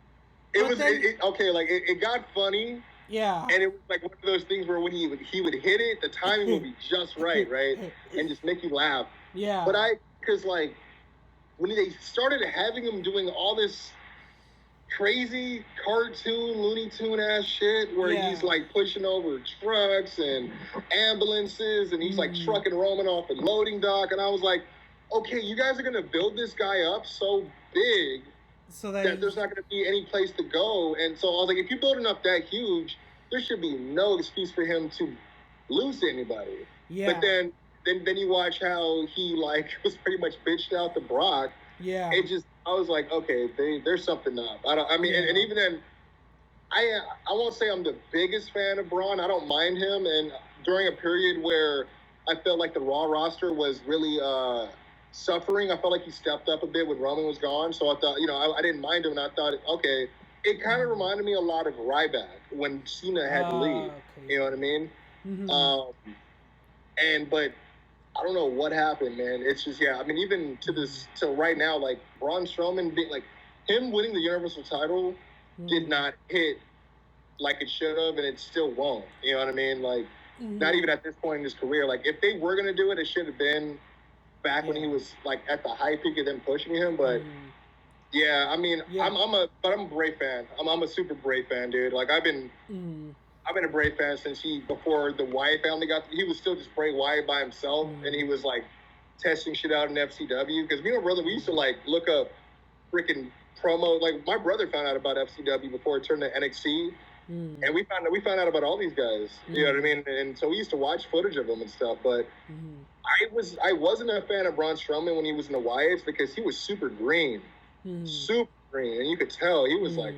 It got funny. Yeah. And it was like one of those things where when he would hit it, the timing would be just right, and just make you laugh. Yeah. But because like when they started having him doing all this crazy cartoon, Looney Tune ass shit where he's like pushing over trucks and ambulances and he's like trucking Roman off a loading dock, and I was like, okay, you guys are gonna build this guy up so big so that there's not gonna be any place to go. And so I was like, if you're building up that huge, there should be no excuse for him to lose to anybody. Yeah. But then you watch how he like was pretty much bitched out to Brock. Yeah. I was like, okay, there's something up. And even then, I won't say I'm the biggest fan of Braun. I don't mind him. And during a period where I felt like the Raw roster was really suffering, I felt like he stepped up a bit when Roman was gone. So I thought, I didn't mind him. And I thought, okay, it kind of reminded me a lot of Ryback when Cena had to leave. Okay. You know what I mean? Mm-hmm. But I don't know what happened, man. It's just, I mean, even till right now, like Braun Strowman him winning the Universal title did not hit like it should have, and it still won't. You know what I mean? Like, not even at this point in his career. Like, if they were gonna do it, it should have been back when he was like at the high peak of them pushing him. But I mean, I'm a Bray fan. I'm a super Bray fan, dude. Like, I've been a Bray fan since before the Wyatt family he was still just Bray Wyatt by himself, and he was like testing shit out in FCW. Because we used to like look up freaking promo. Like, my brother found out about FCW before it turned to NXT, and we found out about all these guys. You know what I mean? And so we used to watch footage of them and stuff. But I wasn't a fan of Braun Strowman when he was in the Wyatts because he was super green, and you could tell he was like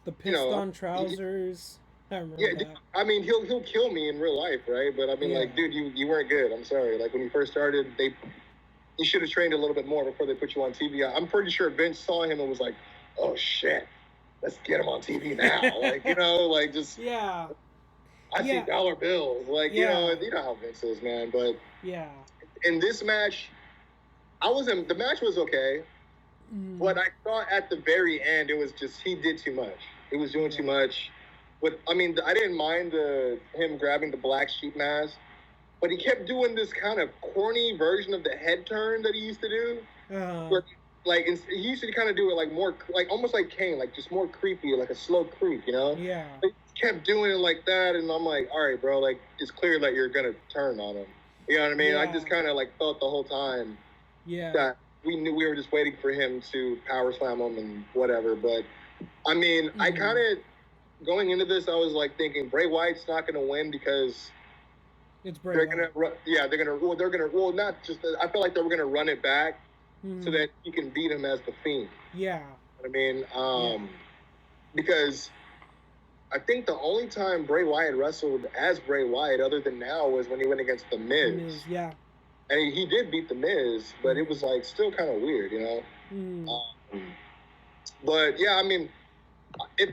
the piston trousers. I remember that. I mean, he'll kill me in real life, right? But I mean, like, dude, you weren't good. I'm sorry. Like, when you first started, you should have trained a little bit more before they put you on TV. I'm pretty sure Vince saw him and was like, "Oh shit, let's get him on TV now." Like, like just I see dollar bills. Like, you know how Vince is, man. But in this match, the match was okay, but I thought at the very end it was just he did too much. He was doing too much. But I mean, I didn't mind him grabbing the black sheep mask, but he kept doing this kind of corny version of the head turn that he used to do. Where, like, he used to kind of do it like more, like almost like Kane, like just more creepy, like a slow creep, you know? Yeah. He kept doing it like that, and I'm like, all right, bro, like, it's clear that you're gonna turn on him. You know what I mean? I just kind of like felt the whole time that we knew we were just waiting for him to power slam him and whatever. But I mean, I kind of. Going into this, I was like thinking Bray Wyatt's not going to win because it's Bray they're Wyatt. Not just. I feel like they were going to run it back so that he can beat him as the Fiend. Yeah. I mean, because I think the only time Bray Wyatt wrestled as Bray Wyatt, other than now, was when he went against The Miz. Yeah. And he did beat The Miz, but it was like still kind of weird, you know. But yeah, I mean.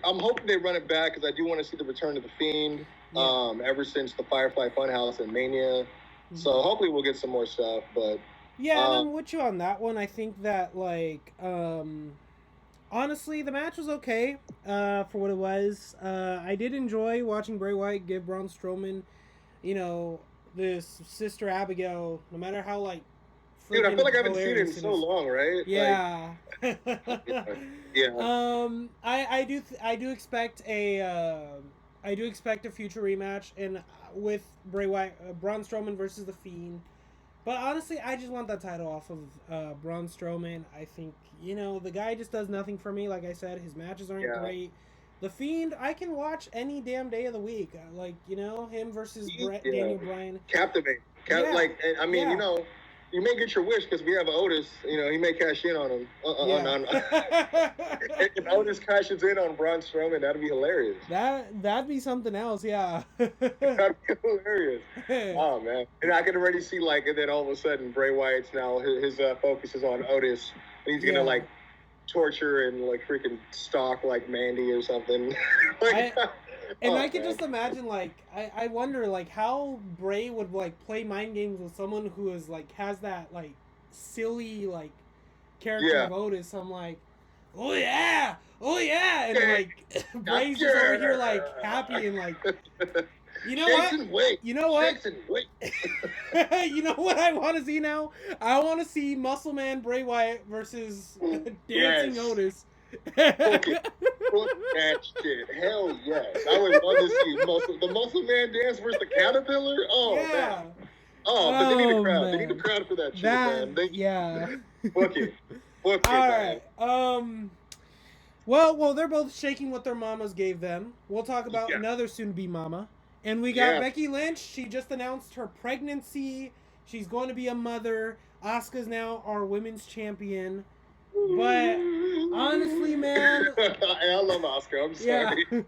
I'm hoping they run it back because I do want to see the return of the Fiend. Ever since the Firefly Funhouse and Mania, so hopefully we'll get some more stuff. But and I'm with you on that one. I think that like honestly, the match was okay for what it was. I did enjoy watching Bray Wyatt give Braun Strowman, this Sister Abigail. No matter how like. Dude, I feel like I haven't seen it in so long, right? Yeah. Like, I do expect a future rematch and with Bray Wyatt, Braun Strowman versus the Fiend. But honestly, I just want that title off of Braun Strowman. I think the guy just does nothing for me. Like I said, his matches aren't great. The Fiend, I can watch any damn day of the week. Like him versus Daniel Bryan. Captivate. Like, I mean, you may get your wish because we have Otis. He may cash in on him. If Otis cashes in on Braun Strowman, that'd be hilarious. That'd be something else, yeah. That'd be hilarious. Oh man, and I can already see and then all of a sudden Bray Wyatt's now his focus is on Otis. And he's gonna torture and freaking stalk Mandy or something. I can just imagine, I wonder, how Bray would, play mind games with someone who is, has that, silly, character of Otis. I'm like, oh yeah! And, Bray's just over here, happy and, you know Jason, what? Wait. You know what? Jason, wait. You know what I want to see now? I want to see Muscle Man Bray Wyatt versus Dancing Otis. Fuck that shit. Hell yes. I would love to see the Muscle Man dance versus the Caterpillar. Oh, man. Oh, but they need a crowd. Man. They need a crowd for that shit, man. Book it. All right. Well, they're both shaking what their mamas gave them. We'll talk about another soon-to-be mama. And we got Becky Lynch. She just announced her pregnancy. She's going to be a mother. Asuka's now our women's champion. But honestly, man, I love Asuka. I'm sorry. Yeah.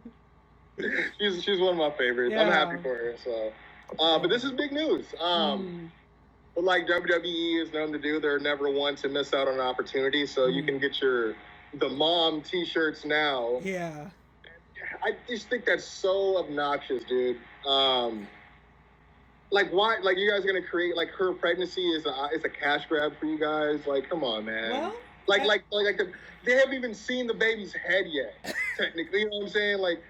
she's one of my favorites. Yeah. I'm happy for her. So, but this is big news. But like WWE is known to do, they're never one to miss out on an opportunity. So you can get the mom T-shirts now. Yeah. I just think that's so obnoxious, dude. like, why? Like, you guys are gonna create like her pregnancy is a cash grab for you guys? Like, come on, man. Well, they haven't even seen the baby's head yet. Technically, you know what I'm saying? Like,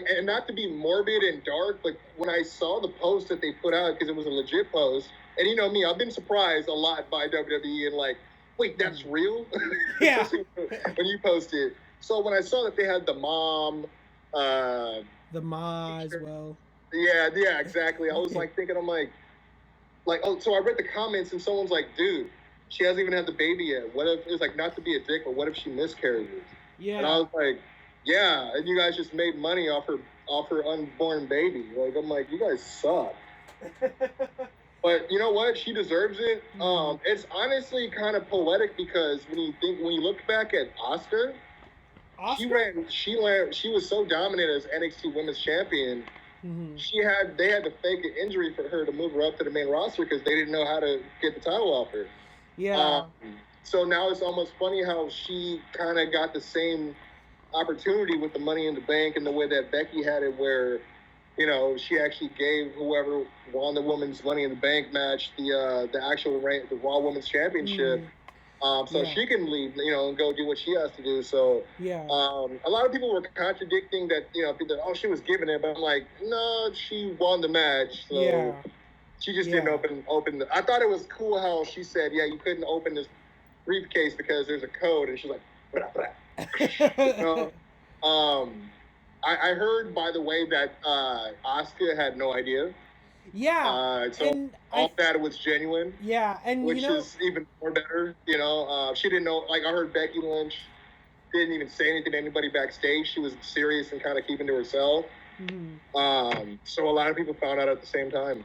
and not to be morbid and dark, but when I saw the post that they put out, because it was a legit post, and you know me, I've been surprised a lot by WWE and like, wait, that's real? Yeah. When you posted. So when I saw that they had the mom, the ma as well. Yeah, exactly. I was like thinking, I'm like, oh, so I read the comments and someone's like, dude, she hasn't even had the baby yet. What if, it's like, not to be a dick, but what if she miscarries? Yeah. And I was like, yeah, and you guys just made money off her unborn baby. Like, I'm like, you guys suck. But you know what? She deserves it. It's honestly kind of poetic because when you look back at Asuka, she was so dominant as NXT Women's Champion. Mm-hmm. They had to fake an injury for her to move her up to the main roster because they didn't know how to get the title off her. Yeah. So now it's almost funny how she kind of got the same opportunity with the Money in the Bank and the way that Becky had it, where, you know, she actually gave whoever won the women's Money in the Bank match the actual the Raw Women's Championship. Mm-hmm. So she can leave, you know, and go do what she has to do. So a lot of people were contradicting that, you know, people, she was giving it, but I'm like, no, she won the match. So she just didn't open I thought it was cool how she said, you couldn't open this briefcase because there's a code, and she's like, blah, blah. You know? I heard, by the way, that Asuka had no idea. Yeah. So all that was genuine. Yeah, and which is even more better. You know, she didn't know. Like, I heard Becky Lynch didn't even say anything to anybody backstage. She was serious and kind of keeping to herself. Mm-hmm. So a lot of people found out at the same time.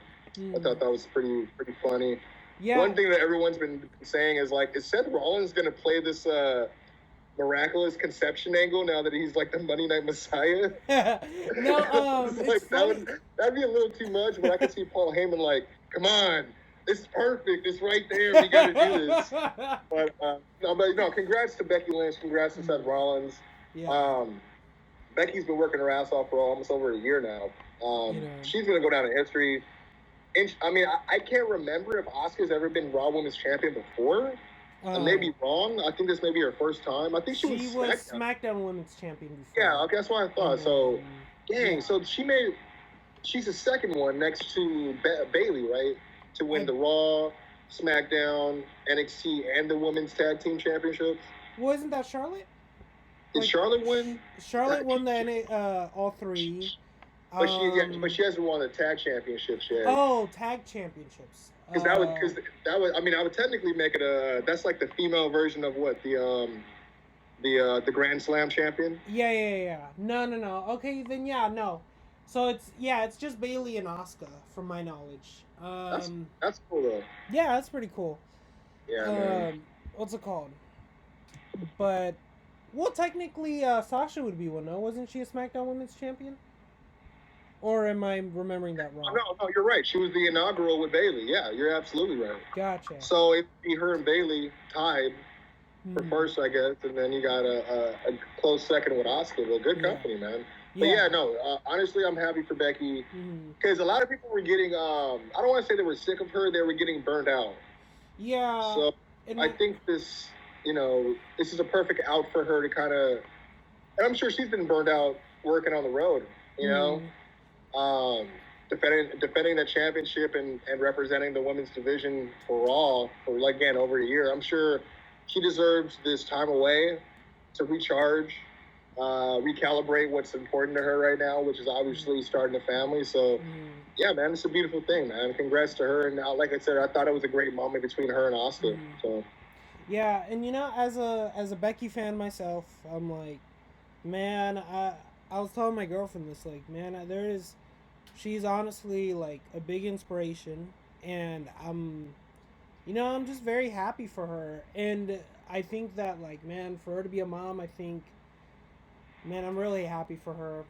I thought that was pretty funny. Yeah. One thing that everyone's been saying is, like, is Seth Rollins going to play this miraculous conception angle now that he's like the Monday Night Messiah? No, like, that'd be a little too much, but I could see Paul Heyman like, come on, this is perfect, it's right there, we gotta do this. But congrats to Becky Lynch, congrats to Seth Rollins. Becky's been working her ass off for almost over a year now. She's gonna go down in history. And I mean, I can't remember if Asuka's ever been Raw Women's Champion before. I may be wrong. I think this may be her first time. I think she was SmackDown Women's Champion before. Yeah, okay, that's what I thought. So, dang. So she's the second one next to Bayley, right? To win the Raw, SmackDown, NXT, and the Women's Tag Team Championships. Wasn't that Charlotte? Did Charlotte win? Charlotte won all three. But she hasn't won the tag championships yet. Oh, tag championships. Because that would. I mean, I would technically make it that's like the female version of what the Grand Slam champion. Yeah. No. Okay, then no. So it's just Bayley and Asuka, from my knowledge. That's cool though. Yeah, that's pretty cool. Yeah. What's it called? But technically, Sasha would be one. No, wasn't she a SmackDown Women's Champion? Or am I remembering that wrong? No, you're right. She was the inaugural with Bayley. Yeah, you're absolutely right. Gotcha. So it'd be her and Bayley tied for first, I guess, and then you got a close second with Asuka. Well, good company, man. But honestly, I'm happy for Becky because a lot of people were getting. I don't want to say they were sick of her; they were getting burned out. Yeah. So I think this is a perfect out for her to kind of. And I'm sure she's been burned out working on the road. You know. Defending the championship and representing the women's division for Raw for again over a year. I'm sure she deserves this time away to recharge, recalibrate what's important to her right now, which is obviously starting a family. So yeah, man, it's a beautiful thing, man. Congrats to her. And like I said, I thought it was a great moment between her and Asuka. So yeah, and as a Becky fan myself, I'm like, man, I was telling my girlfriend this, like, man, she's honestly, like, a big inspiration, and I'm just very happy for her, and I think that, like, man, for her to be a mom, I think, man, I'm really happy for her.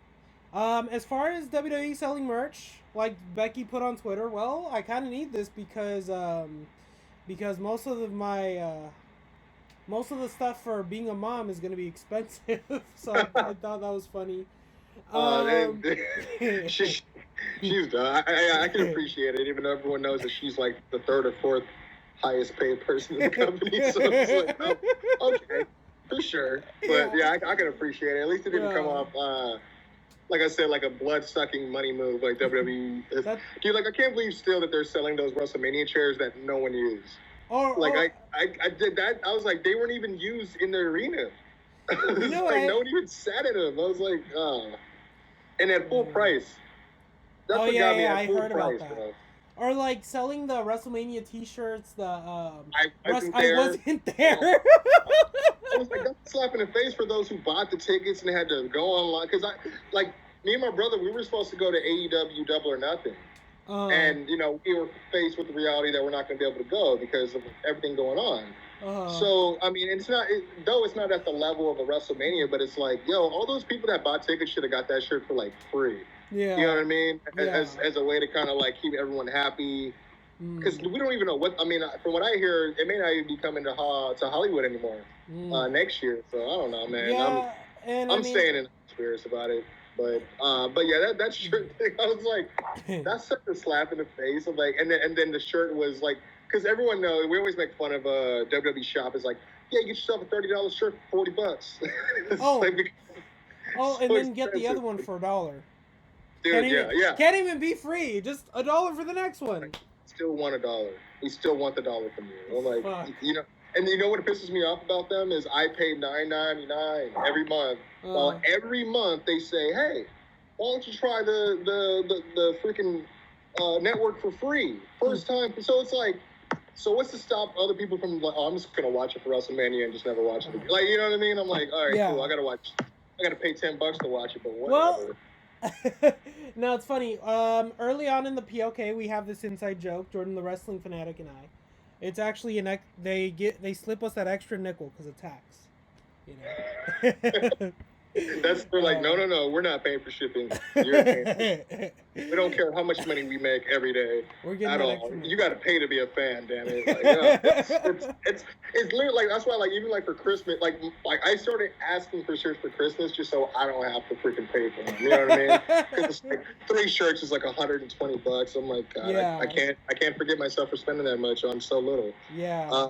As far as WWE selling merch, like Becky put on Twitter, well, I kind of need this because most of the stuff for being a mom is going to be expensive, so I thought that was funny. She's done. I can appreciate it, even though everyone knows that she's like the third or fourth highest paid person in the company. So it's like, oh, okay, for sure. But yeah, I can appreciate it. At least it didn't come off, like I said, like a blood-sucking money move like WWE. Dude, like, I can't believe still that they're selling those WrestleMania chairs that no one used. I did that. I was like, they weren't even used in the arena. No one even sat in them. I was like, and at full price. That's what got me at full price, about that. Bro. Or like selling the WrestleMania T-shirts. I wasn't there. I was like, that's a slap in the face for those who bought the tickets and they had to go online. Because me and my brother, we were supposed to go to AEW Double or Nothing. And, we were faced with the reality that we're not going to be able to go because of everything going on. So, I mean, it's not at the level of a WrestleMania, but it's like, all those people that bought tickets should have got that shirt for, like, free. Yeah. You know what I mean? Yeah. As a way to kind of, like, keep everyone happy. Because we don't even know from what I hear, it may not even be coming to Hollywood anymore next year. So, I don't know, man. Yeah, I'm staying in spirits about it. But yeah, that shirt thing, I was like, that's such a slap in the face. Of like, and then the shirt was like, because everyone knows, we always make fun of WWE shop. It's like, yeah, you get yourself a $30 shirt for $40. And then get the other one for $1. Dude, can't even be free. Just $1 for the next one. Still want $1. We still want the $1 from you. I'm like, and you know what pisses me off about them is I pay $9.99 every month. Well, every month they say, hey, why don't you try the freaking network for free? First time. So it's like, so what's to stop other people from like, I'm just going to watch it for WrestleMania and just never watch it again. Like, you know what I mean? I'm like, all right, cool. I got to pay $10 to watch it, but whatever. Well, no, it's funny. Early on in the PLK, we have this inside joke, Jordan the Wrestling Fanatic and I. It's actually they slip us that extra nickel because of tax. That's for like, no, we're not paying for shipping. You're paying. We don't care how much money we make every day. We're getting at all. You got to pay to be a fan, damn it. Like, it's literally like, that's why, like, even like for Christmas, like I started asking for shirts for Christmas just so I don't have to freaking pay for them. You know what I mean? Because it's like 3 shirts is like $120. I'm like, God, I can't forgive myself for spending that much on so little. Yeah.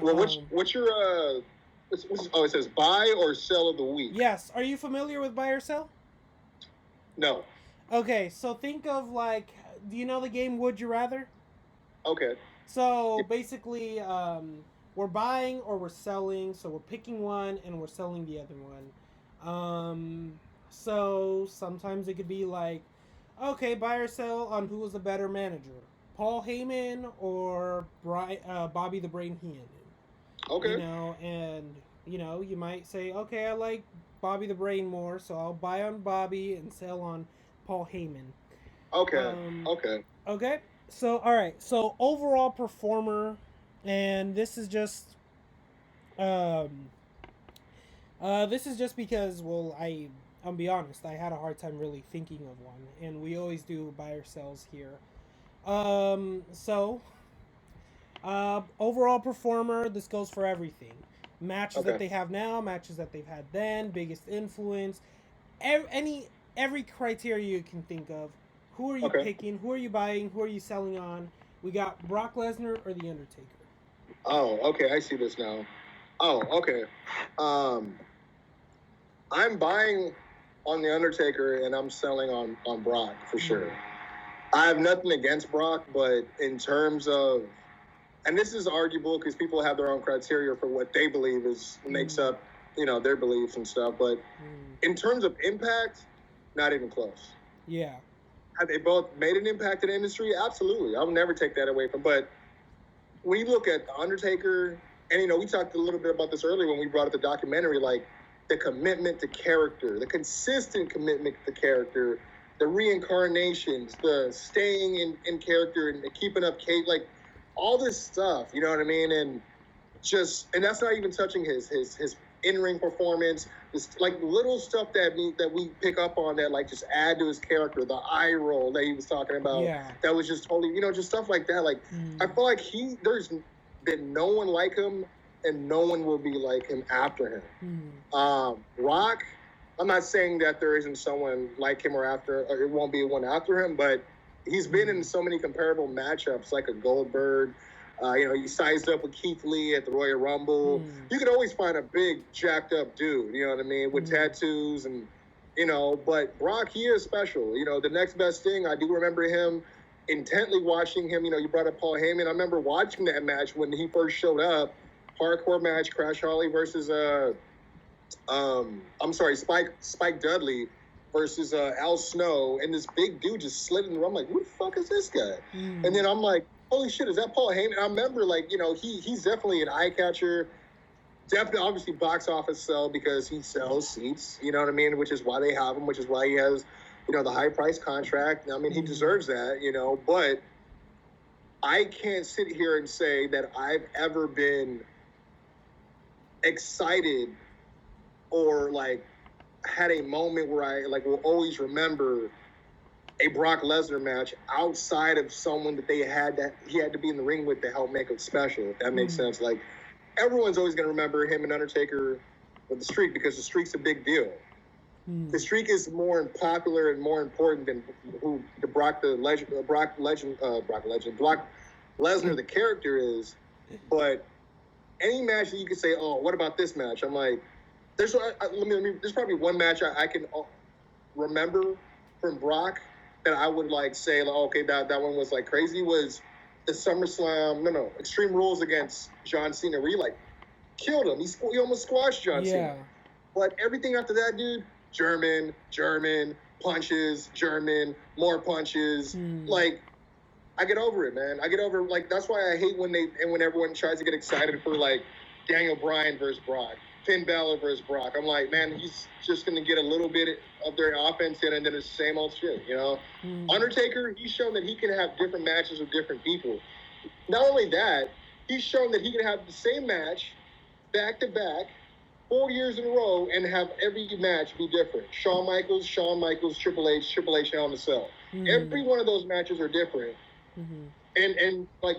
Well, what's your it says buy or sell of the week. Yes. Are you familiar with buy or sell? No. Okay, so think of like, do you know the game Would You Rather? Okay. So basically, we're buying or we're selling. So we're picking one and we're selling the other one. So sometimes it could be like, okay, buy or sell on who was the better manager, Paul Heyman or Bobby the Brain Heenan. Okay. And you might say, okay, I like Bobby the Brain more, so I'll buy on Bobby and sell on Paul Heyman. Okay. Okay. So, all right. So, overall performer, and this is just because, well, I'll be honest, I had a hard time really thinking of one, and we always do buy or sells here. Overall performer, this goes for everything. Matches that they have now, matches that they've had then, biggest influence, every criteria you can think of. Who are you picking? Who are you buying? Who are you selling on? We got Brock Lesnar or The Undertaker. Oh, okay. I see this now. Oh, okay. I'm buying on The Undertaker and I'm selling on Brock for sure. I have nothing against Brock, but in terms of, and this is arguable because people have their own criteria for what they believe makes up, their beliefs and stuff. But in terms of impact, not even close. Yeah. Have they both made an impact in the industry? Absolutely. I will never take that away from. But when you look at The Undertaker, and, we talked a little bit about this earlier when we brought up the documentary, like the commitment to character, the consistent commitment to character, the reincarnations, the staying in character and keeping up Kate, like, all this stuff, you know what I mean? And that's not even touching his in-ring performance, this like little stuff that we pick up on that like just add to his character, the eye roll that he was talking about. Yeah. That was just totally, just stuff like that. Like I feel like there's been no one like him and no one will be like him after him. Rock, I'm not saying that there isn't someone like him or it won't be one after him, but he's been in so many comparable matchups, like a Goldberg. He sized up with Keith Lee at the Royal Rumble. You could always find a big, jacked up dude, you know what I mean, with tattoos and, but Brock, he is special. The next best thing, I do remember him intently watching him. You brought up Paul Heyman. I remember watching that match when he first showed up. Hardcore match, Crash Holly versus, Spike Dudley versus Al Snow. And this big dude just slid in the room. I'm like, who the fuck is this guy? And then I'm like, holy shit, is that Paul Heyman? I remember, he's definitely an eye catcher. Definitely, obviously, box office sell because he sells seats, you know what I mean? Which is why they have him, which is why he has, the high price contract. I mean, he deserves that, but I can't sit here and say that I've ever been excited or, had a moment where I, will always remember a Brock Lesnar match outside of someone that he had to be in the ring with to help make it special, if that makes sense. Everyone's always going to remember him and Undertaker with the streak because the streak's a big deal. The streak is more popular and more important than Brock Lesnar, the character is. But any match that you could say, oh, what about this match? I'm like, there's probably one match I can remember from Brock that I would say, okay, that one was crazy, was the SummerSlam, Extreme Rules against John Cena, where he killed him. He almost squashed John Cena. But everything after that, dude, German, punches, German, more punches. I get over it, man. I get over that's why I hate when everyone tries to get excited for Daniel Bryan versus Brock, Finn Balor versus Brock. I'm like, man, he's just gonna get a little bit of their offense in, and then it's the same old shit, Undertaker, he's shown that he can have different matches with different people. Not only that, he's shown that he can have the same match back to back 4 years in a row and have every match be different. Shawn Michaels, Triple H, Hell in a Cell. Every one of those matches are different. And I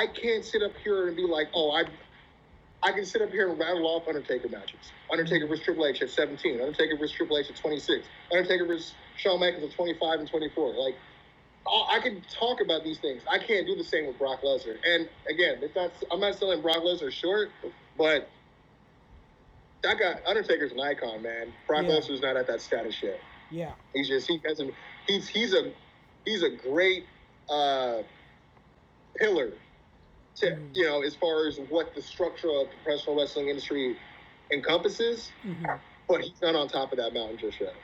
can't sit up here and be like, oh, I can sit up here and rattle off Undertaker matches. Undertaker versus Triple H at 17. Undertaker versus Triple H at 26. Undertaker versus Shawn Michaels at 25 and 24. I can talk about these things. I can't do the same with Brock Lesnar. And again, I'm not selling Brock Lesnar short, but Undertaker's an icon, man. Brock Lesnar's not at that status yet. Yeah. He's a great pillar to, as far as what the structure of the professional wrestling industry encompasses, but he's not on top of that mountain just yet.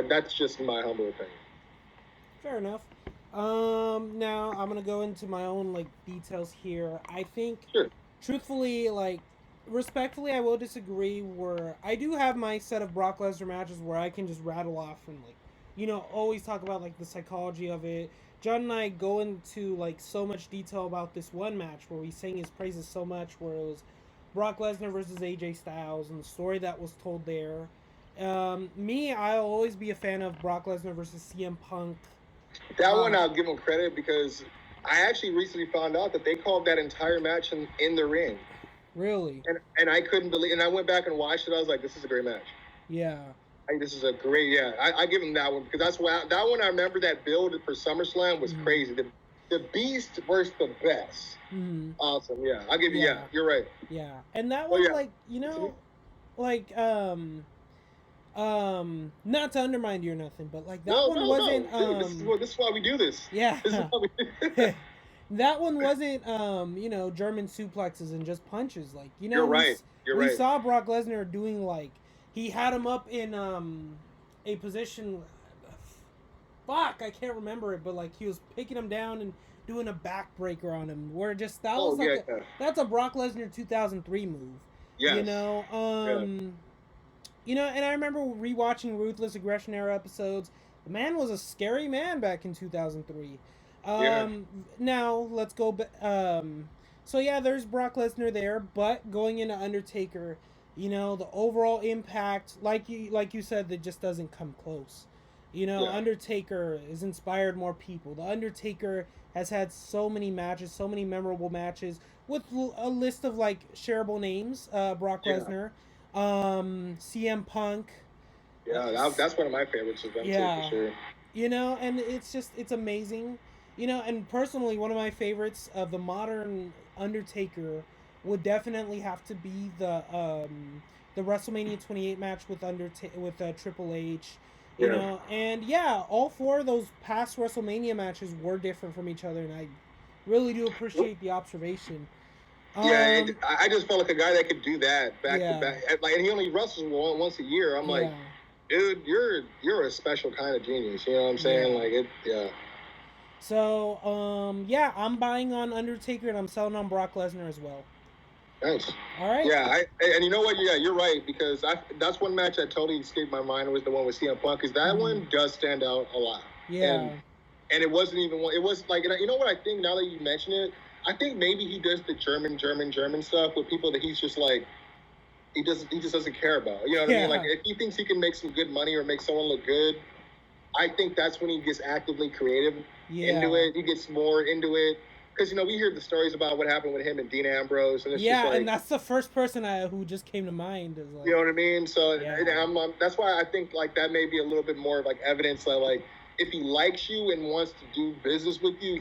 That's just my humble opinion. Fair enough. Now I'm gonna go into my own details here. I think, truthfully, respectfully, I will disagree. Where I do have my set of Brock Lesnar matches where I can just rattle off and always talk about the psychology of it. John and I go into so much detail about this one match where we sang his praises so much, where it was Brock Lesnar versus AJ Styles and the story that was told there. I'll always be a fan of Brock Lesnar versus CM Punk. That one I'll give him credit because I actually recently found out that they called that entire match in the ring. Really? And I couldn't believe, and I went back and watched it. I was like, this is a great match. Yeah. This is a great, I give him that one because that's why that one I remember that build for SummerSlam was crazy. The Beast versus the Best. Awesome, yeah. I'll give you, you're right. Yeah, and that one, not to undermine you or nothing, but one wasn't. Dude, this is why we do this. Yeah. This is why we do this. That one wasn't, German suplexes and just punches. You're right. We saw Brock Lesnar doing he had him up in a position. Fuck, I can't remember it, but he was picking him down and doing a backbreaker on him. Where just that was that's a Brock Lesnar 2003 move. Yes. And I remember rewatching Ruthless Aggression era episodes. The man was a scary man back in 2003. Now let's go. There's Brock Lesnar there, but going into Undertaker, the overall impact, like you said, that just doesn't come close. Undertaker has inspired more people. The Undertaker has had so many matches, so many memorable matches with a list of shareable names. Brock Lesnar. CM Punk. Yeah, that's one of my favorites of them too, for sure. You know, and it's amazing. You know, and personally, one of my favorites of the modern Undertaker would definitely have to be the WrestleMania 28 match with Triple H. You know, and yeah, all four of those past WrestleMania matches were different from each other, and I really do appreciate the observation. Yeah, I just felt like a guy that could do that back to back. Like, and he only wrestles once a year. I'm like, dude, you're a special kind of genius. You know what I'm saying? Like it, yeah. So, yeah, I'm buying on Undertaker and I'm selling on Brock Lesnar as well. Nice. All right. Yeah, and you know what? Yeah, you're right, because that's one match that totally escaped my mind, was the one with CM Punk, because that one does stand out a lot. Yeah. And it wasn't even one. It was like, you know what I think, now that you mention it, I think maybe he does the German stuff with people that he's just like, he just doesn't care about. You know what I mean? Like, if he thinks he can make some good money or make someone look good, I think that's when he gets actively creative into it. He gets more into it. Because, you know, we hear the stories about what happened with him and Dean Ambrose. And it's just like, and that's the first person who just came to mind. Is like, you know what I mean? So that's why I think, like, that may be a little bit more of, like, evidence that, like, if he likes you and wants to do business with you,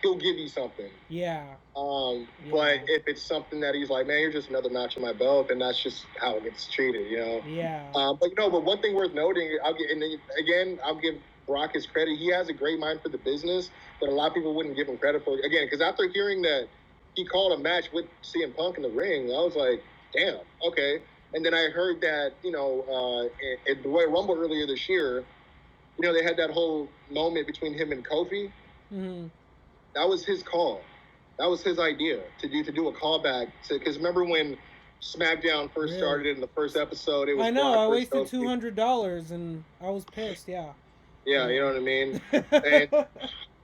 he'll give you something. Yeah. But if it's something that he's like, man, you're just another notch in my belt, and that's just how it gets treated, you know? Yeah. But, you know, but one thing worth noting, I'll give Brock his credit. He has a great mind for the business that a lot of people wouldn't give him credit for. Again, because after hearing that he called a match with CM Punk in the ring, I was like, damn, okay. And then I heard that, you know, at the Royal Rumble earlier this year, you know, they had that whole moment between him and Kofi. Mm-hmm. That was his call. That was his idea to do a callback. Because remember when SmackDown first started in the first episode? It was I know. Brock I wasted $200 and I was pissed. Yeah. Yeah, you know what I mean. And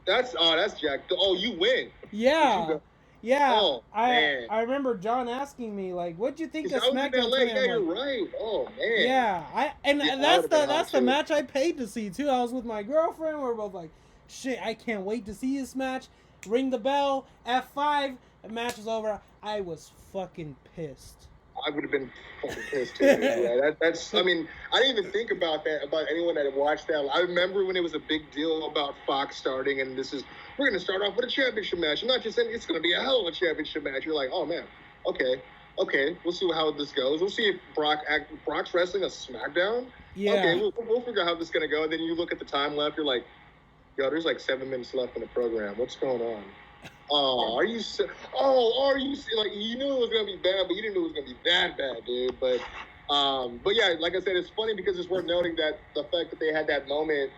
that's Jack. Oh, you win. Yeah. Yeah. Oh, man. I remember John asking me, like, what'd you think of SmackDown? Yeah, you're right. Oh man. Yeah. That's the match I paid to see too. I was with my girlfriend. We were both like, shit, I can't wait to see this match. Ring the bell, F5, the match was over. I was fucking pissed. I would have been fucking pissed too. Yeah, that's. I mean, I didn't even think about that, about anyone that had watched that. I remember when it was a big deal about Fox starting, and we're going to start off with a championship match. I'm not just saying it's going to be a hell of a championship match. You're like, oh man, okay, we'll see how this goes. We'll see if Brock's wrestling a SmackDown. Yeah. Okay, we'll figure out how this is going to go. And then you look at the time left. You're like, yo, there's like 7 minutes left in the program. What's going on? Are you like, you knew it was gonna be bad, but you didn't know it was gonna be that bad, dude. But yeah, like I said, it's funny because it's worth noting that the fact that they had that moment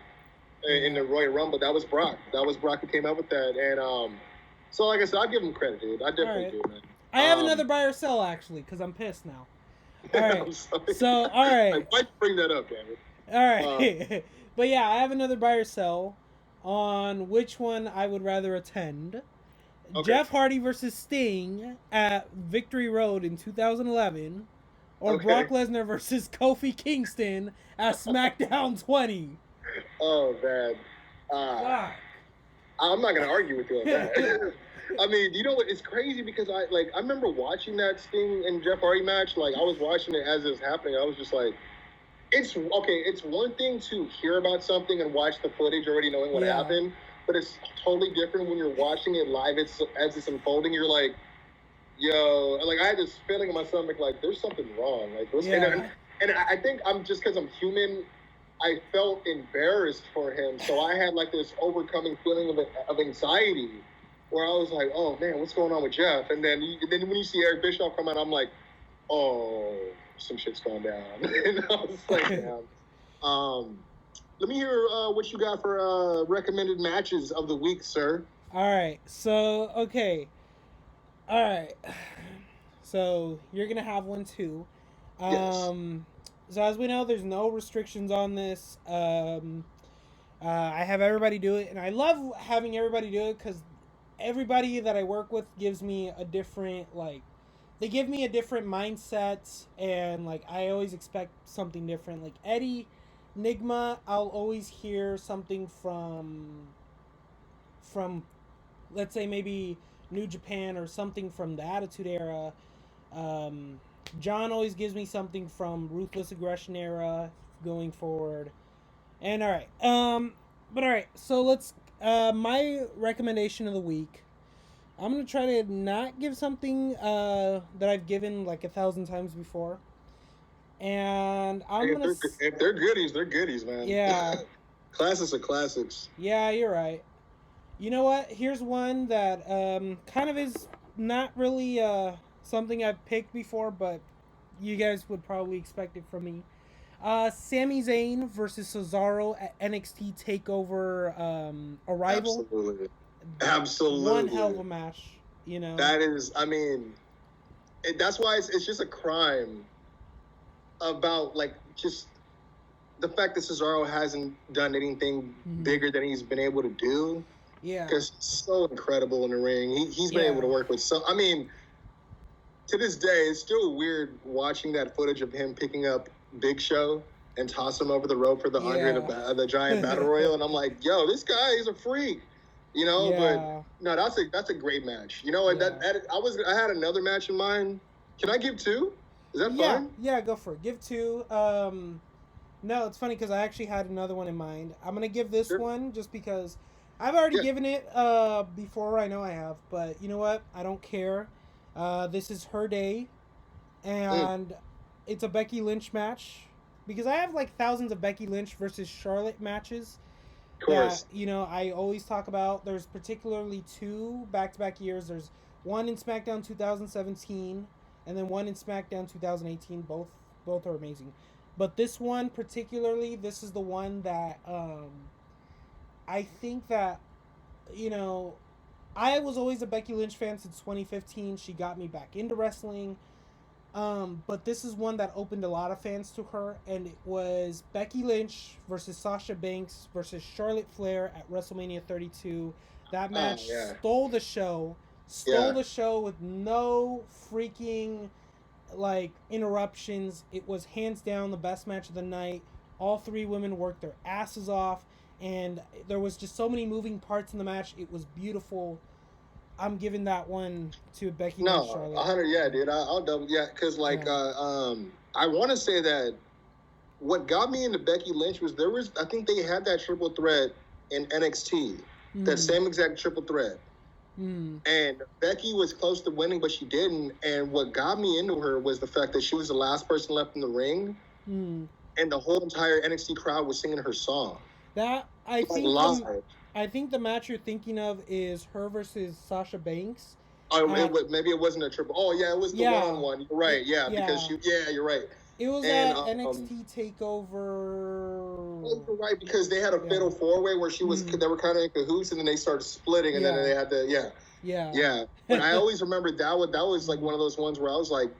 in the Royal Rumble, that was Brock. That was Brock who came up with that, and so like I said, I give him credit, dude. I definitely do, man. I have another buy or sell actually, because I'm pissed now. All right. So all right. Like, why'd you bring that up, damn it? All right. But yeah, I have another buy or sell on which one I would rather attend. Okay. Jeff Hardy versus Sting at Victory Road in 2011, or Brock Lesnar versus Kofi Kingston at SmackDown 20. Oh man, I'm not gonna argue with you on that. I mean, you know what? It's crazy because I remember watching that Sting and Jeff Hardy match. Like, I was watching it as it was happening. I was just like, it's one thing to hear about something and watch the footage already knowing what happened. But it's totally different when you're watching it live as it's unfolding. You're like, yo, like, I had this feeling in my stomach, like, there's something wrong. Like, and I think because I'm human, I felt embarrassed for him. So I had like this overcoming feeling of anxiety, where I was like, oh man, what's going on with Jeff? And then when you see Eric Bischoff come out, I'm like, oh, some shit's going down. And I was like, damn. Let me hear what you got for recommended matches of the week, sir. All right. So, okay. All right. So, you're going to have one, too. Yes. So, as we know, there's no restrictions on this. I have everybody do it. And I love having everybody do it because everybody that I work with gives me a different, like... They give me a different mindset. And, like, I always expect something different. Like, Eddy... Nigma, I'll always hear something from let's say maybe New Japan or something from the Attitude Era. John always gives me something from Ruthless Aggression era going forward. And all right, but all right. So let's. My recommendation of the week. I'm gonna try to not give something that I've given like 1,000 times before. And I'm gonna. If they're goodies, they're goodies, man. Yeah. Classics are classics. Yeah, you're right. You know what? Here's one that kind of is not really something I've picked before, but you guys would probably expect it from me. Sami Zayn versus Cesaro at NXT Takeover Arrival. Absolutely. One hell of a match, you know. That is, I mean, that's why it's just a crime about, like, just the fact that Cesaro hasn't done anything bigger than he's been able to do. Yeah. Because he's so incredible in the ring. He's been able to work with I mean, to this day, it's still weird watching that footage of him picking up Big Show and toss him over the rope for the Andre the Giant Battle Royal. And I'm like, yo, this guy is a freak. You know, but no, that's a great match. You know what? I had another match in mind. Can I give two? Is that fine? Yeah, go for it. Give two. No, it's funny because I actually had another one in mind. I'm gonna give this one just because I've already given it before. I know I have, but you know what? I don't care. This is her day, and it's a Becky Lynch match because I have like thousands of Becky Lynch versus Charlotte matches. Of course. That, you know, I always talk about. There's particularly two back-to-back years. There's one in SmackDown 2017 and then one in SmackDown 2018. Both are amazing. But this one particularly, this is the one that I think that, you know, I was always a Becky Lynch fan since 2015. She got me back into wrestling. But this is one that opened a lot of fans to her, and it was Becky Lynch versus Sasha Banks versus Charlotte Flair at WrestleMania 32. That match stole the show. The show with no freaking like interruptions. It was hands down the best match of the night. All three women worked their asses off, and there was just so many moving parts in the match. It was beautiful. I'm giving that one to Becky Lynch. No, 100, yeah, dude. I'll double, because like, I want to say that what got me into Becky Lynch was I think they had that triple threat in NXT, that same exact triple threat. And Becky was close to winning, but she didn't. And what got me into her was the fact that she was the last person left in the ring, and the whole entire NXT crowd was singing her song. I think the match you're thinking of is her versus Sasha Banks. Maybe it wasn't a triple. Oh, yeah, it was the one-on-one. You're right, because you're right. It was at NXT Takeover. You're right, because they had a fatal four-way where they were kind of in cahoots, and then they started splitting, and then they had to, Yeah. But I always remember that was like one of those ones where I was like,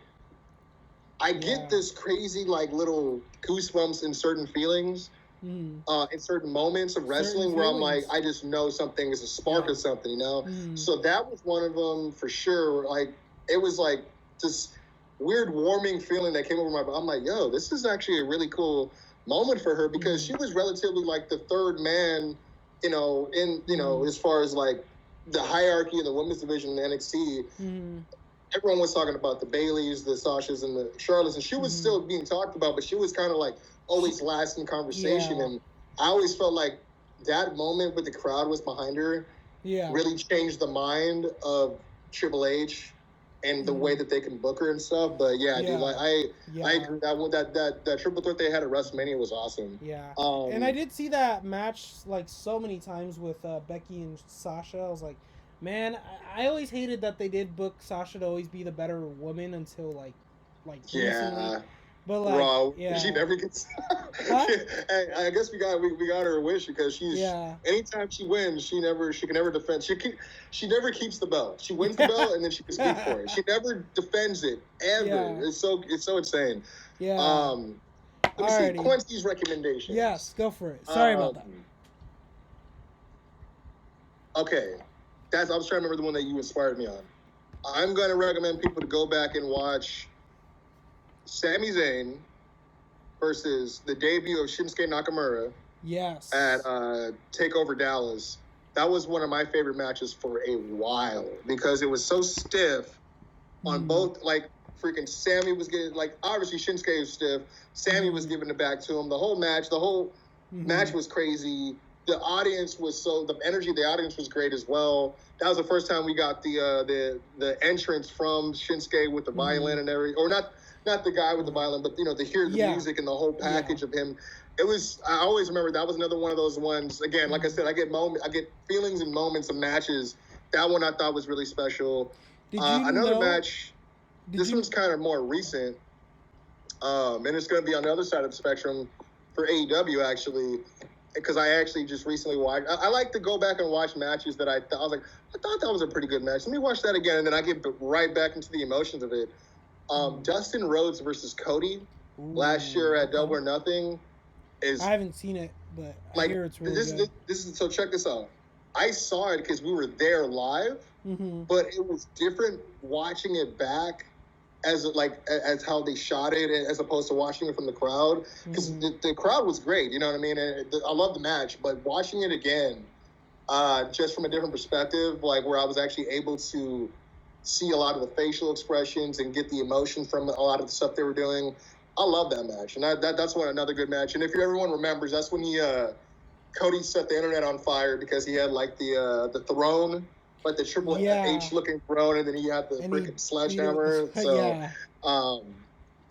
I get this crazy, like, little goosebumps in certain feelings. In certain moments of wrestling where I'm like, I just know something is a spark of something, you know? So that was one of them for sure. Like, it was like this weird warming feeling that came over my body. I'm like, yo, this is actually a really cool moment for her because she was relatively like the third man, you know, as far as like the hierarchy in the women's division in NXT. Everyone was talking about the Baileys, the Sashas, and the Charlottes, and she was still being talked about, but she was kind of like always last in conversation. And I always felt like that moment with the crowd was behind her really changed the mind of Triple H and the way that they can book her and stuff. But dude, like I agree that triple threat they had at WrestleMania was awesome. And I did see that match like so many times with Becky and Sasha. I was like, man, I always hated that they did book Sasha to always be the better woman until like recently. But like, she never gets. I guess we got her a wish because she's anytime she wins, she can never defend. She never keeps the belt. She wins the belt and then she can speak for it. She never defends it ever. It's so insane. Let me see Kwency's recommendations. Yes, go for it. Sorry about that. Okay, I was trying to remember the one that you inspired me on. I'm going to recommend people to go back and watch Sami Zayn versus the debut of Shunsuke Nakamura at Takeover Dallas. That was one of my favorite matches for a while because it was so stiff on both. Like, freaking Sami was getting, like, obviously Shinsuke was stiff. Sami was giving it back to him. The whole match was crazy. The audience was the energy of the audience was great as well. That was the first time we got the entrance from Shinsuke with the violin and everything, or not the guy with the violin, but to hear the music and the whole package of him. It was. I always remember that was another one of those ones. Again, like I said, I get feelings and moments of matches. That one I thought was really special. Another match. This one's kind of more recent, and it's going to be on the other side of the spectrum for AEW actually. Because I actually just recently watched. I like to go back and watch matches that I was like, I thought that was a pretty good match. Let me watch that again, and then I get right back into the emotions of it. Dustin Rhodes versus Cody last year at Double or Nothing is. I haven't seen it, but I hear it's really good. This is so. Check this out. I saw it because we were there live, but it was different watching it back. As how they shot it, as opposed to watching it from the crowd, because the crowd was great, you know what I mean? And I love the match, but watching it again, just from a different perspective, like where I was actually able to see a lot of the facial expressions and get the emotion from a lot of the stuff they were doing. I love that match, and that's another good match. And if everyone remembers, that's when Cody set the internet on fire because he had like the throne. Like the Triple H looking throne, and then he had the freaking sledgehammer. So,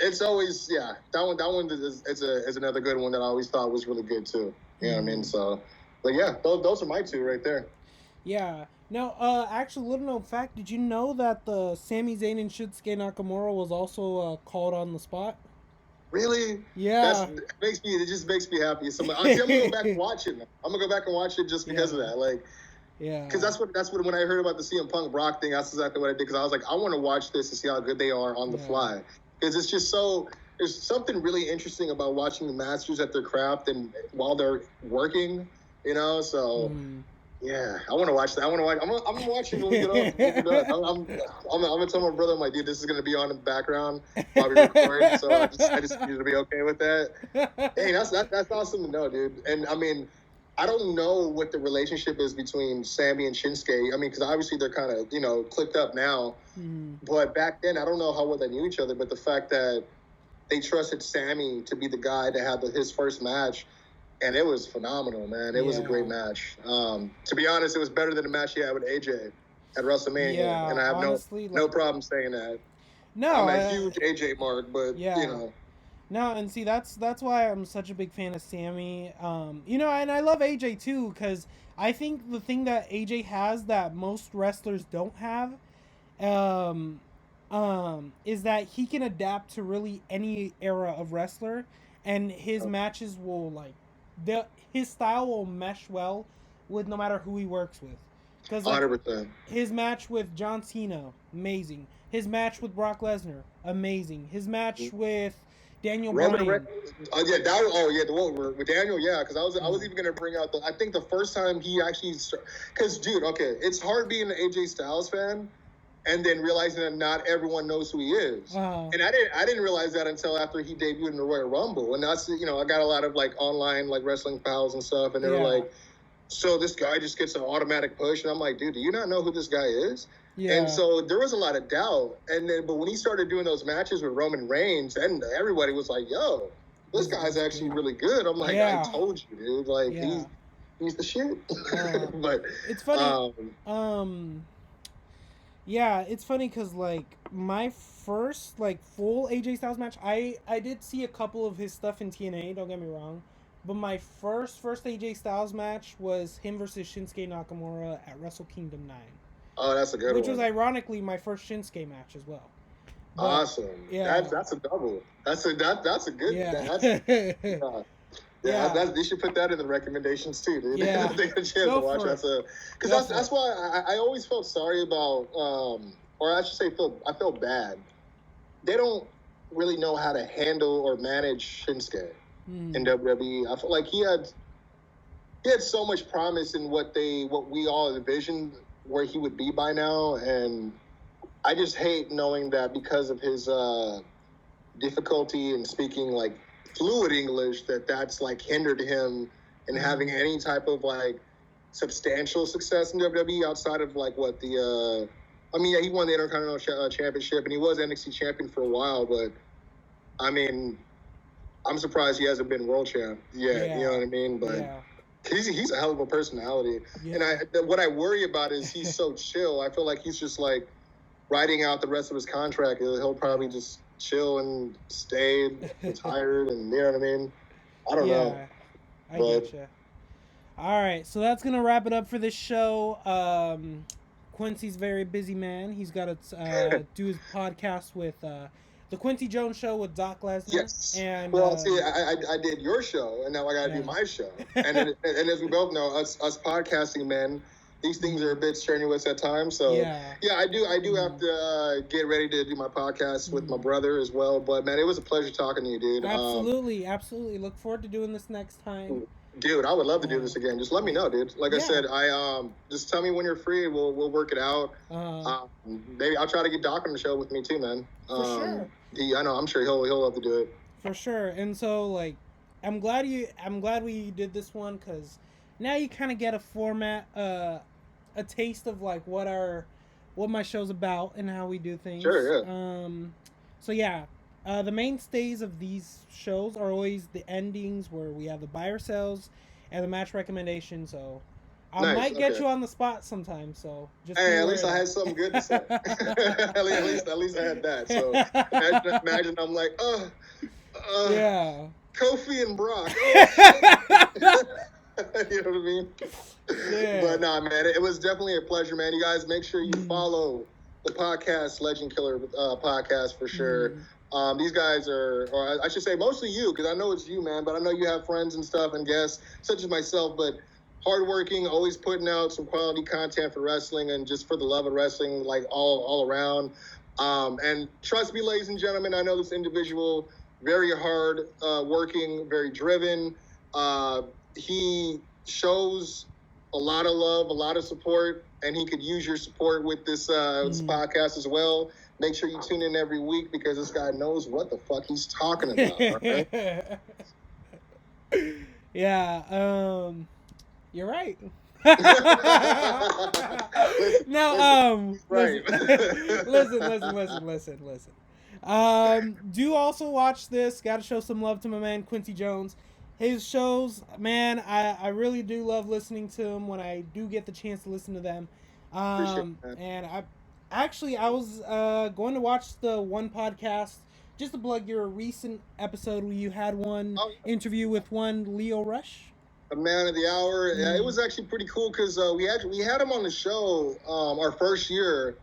it's always that one is another good one that I always thought was really good too. You know what I mean? So, but yeah, those are my two right there. Yeah. Now, actually, little known fact: did you know that the Sami Zayn and Shunsuke Nakamura was also called on the spot? Really? Yeah. It just makes me happy. So I'm gonna go back and watch it. I'm gonna go back and watch it just because of that. Like. Yeah, because that's what when I heard about the CM Punk Brock thing, that's exactly what I did. Because I was like, I want to watch this and see how good they are on the fly. Because it's just there's something really interesting about watching the masters at their craft and while they're working, So yeah, I want to watch that. I'm gonna watch it when we get on. I'm gonna tell my brother, I'm like, dude, this is gonna be on in the background while we record. So I just need to be okay with that. Hey, that's awesome to know, dude. And I mean. I don't know what the relationship is between Sami and Shinsuke. I mean, because obviously they're kind of, clicked up now. But back then, I don't know how well they knew each other. But the fact that they trusted Sami to be the guy to have his first match, and it was phenomenal, man. It was a great match. To be honest, it was better than the match he had with AJ at WrestleMania. Yeah, and I have honestly, no problem saying that. No, I'm a huge AJ mark, but, No, and see, that's why I'm such a big fan of Sami. And I love AJ too, because I think the thing that AJ has that most wrestlers don't have, is that he can adapt to really any era of wrestler, and his matches will his style will mesh well with no matter who he works with. Because 100%. His match with John Cena, amazing. His match with Brock Lesnar, amazing. His match with Daniel Bryan. The one with Daniel, because I was even gonna bring out I think the first time he actually, because dude, okay, it's hard being an AJ Styles fan, and then realizing that not everyone knows who he is, and I didn't realize that until after he debuted in the Royal Rumble, and that's I got a lot of online wrestling pals and stuff, and they were like, so this guy just gets an automatic push, and I'm like, dude, do you not know who this guy is? Yeah. And so there was a lot of doubt. But when he started doing those matches with Roman Reigns, and everybody was like, yo, this guy's actually really good. I'm like, I told you, dude. Like, he's the shit. But it's funny. It's funny because, my first, full AJ Styles match, I did see a couple of his stuff in TNA, don't get me wrong. But my first AJ Styles match was him versus Shinsuke Nakamura at Wrestle Kingdom 9. Oh, that's a good one. Which was ironically my first Shinsuke match as well. But, awesome. Yeah. That's a double. That's a good. Yeah. They should put that in the recommendations too, dude. Yeah. They get a chance to watch that. Because that's why I always felt sorry about, or I should say, I felt bad. They don't really know how to handle or manage Shinsuke in WWE. I feel like he had so much promise in what we all envisioned where he would be by now, and I just hate knowing that because of his difficulty in speaking fluid English, that's hindered him in having any type of substantial success in WWE outside of I mean, yeah, he won the Intercontinental Championship, and he was NXT champion for a while. But I mean, I'm surprised he hasn't been world champ yet. You know what I mean? But he's a hell of a personality. Yeah. And what I worry about is he's so chill. I feel like he's just like riding out the rest of his contract. He'll probably just chill and stay retired, and you know what I mean? I don't know. I getcha. All right, so that's gonna wrap it up for this show. Kwency's a very busy man. He's got to do his podcast with the Kwency Jones Show with Doc Lesnar. Yes. And see, I did your show, and now I got to do my show. And as we both know, us podcasting men, these things are a bit strenuous at times. So I do have to get ready to do my podcast with my brother as well. But man, it was a pleasure talking to you, dude. Absolutely. Look forward to doing this next time. Dude, I would love to do this again. Just let me know, dude. Like I said, just tell me when you're free. We'll work it out. Maybe I'll try to get Doc on the show with me too, man. For sure. I know. I'm sure he'll love to do it. For sure. And so, like, I'm glad we did this one, because now you kind of get a format, a taste of like what my show's about and how we do things. Sure. Yeah. So yeah. The mainstays of these shows are always the endings, where we have the buy or sells and the match recommendation. So I might get you on the spot sometime. So just at least I had something good to say. at least I had that. So imagine I'm like, Kofi and Brock. You know what I mean? Yeah. But nah, man, it was definitely a pleasure, man. You guys make sure you follow the podcast, Legend Killer podcast, for sure. These guys or I should say mostly you, because I know it's you, man, but I know you have friends and stuff and guests, such as myself, but hardworking, always putting out some quality content for wrestling and just for the love of wrestling, like all around. And trust me, ladies and gentlemen, I know this individual, very hard working, very driven. He shows a lot of love, a lot of support, and he could use your support with this podcast as well. Make sure you tune in every week, because this guy knows what the fuck he's talking about. Right? Yeah, you're right. Listen. Do also watch this. Got to show some love to my man Kwency Jones. His shows, man, I really do love listening to him when I do get the chance to listen to them. And I was going to watch the one podcast just to plug your recent episode where you had one interview with one Lio Rush. A man of the hour. Yeah, it was actually pretty cool, because we had him on the show our first year.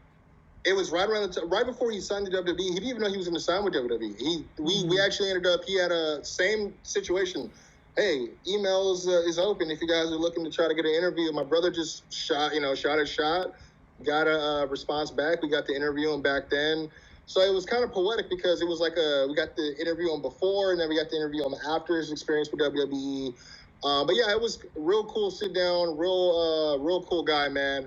It was right around right before he signed to WWE. He didn't even know he was going to sign with WWE. We actually ended up. He had a same situation. Hey, emails is open if you guys are looking to try to get an interview. My brother just shot his shot. Got a response back. We got to interview him back then. So it was kind of poetic, because it was like we got to interview him before, and then we got to interview him after his experience with WWE. But yeah, it was real cool sit down, real cool guy, man.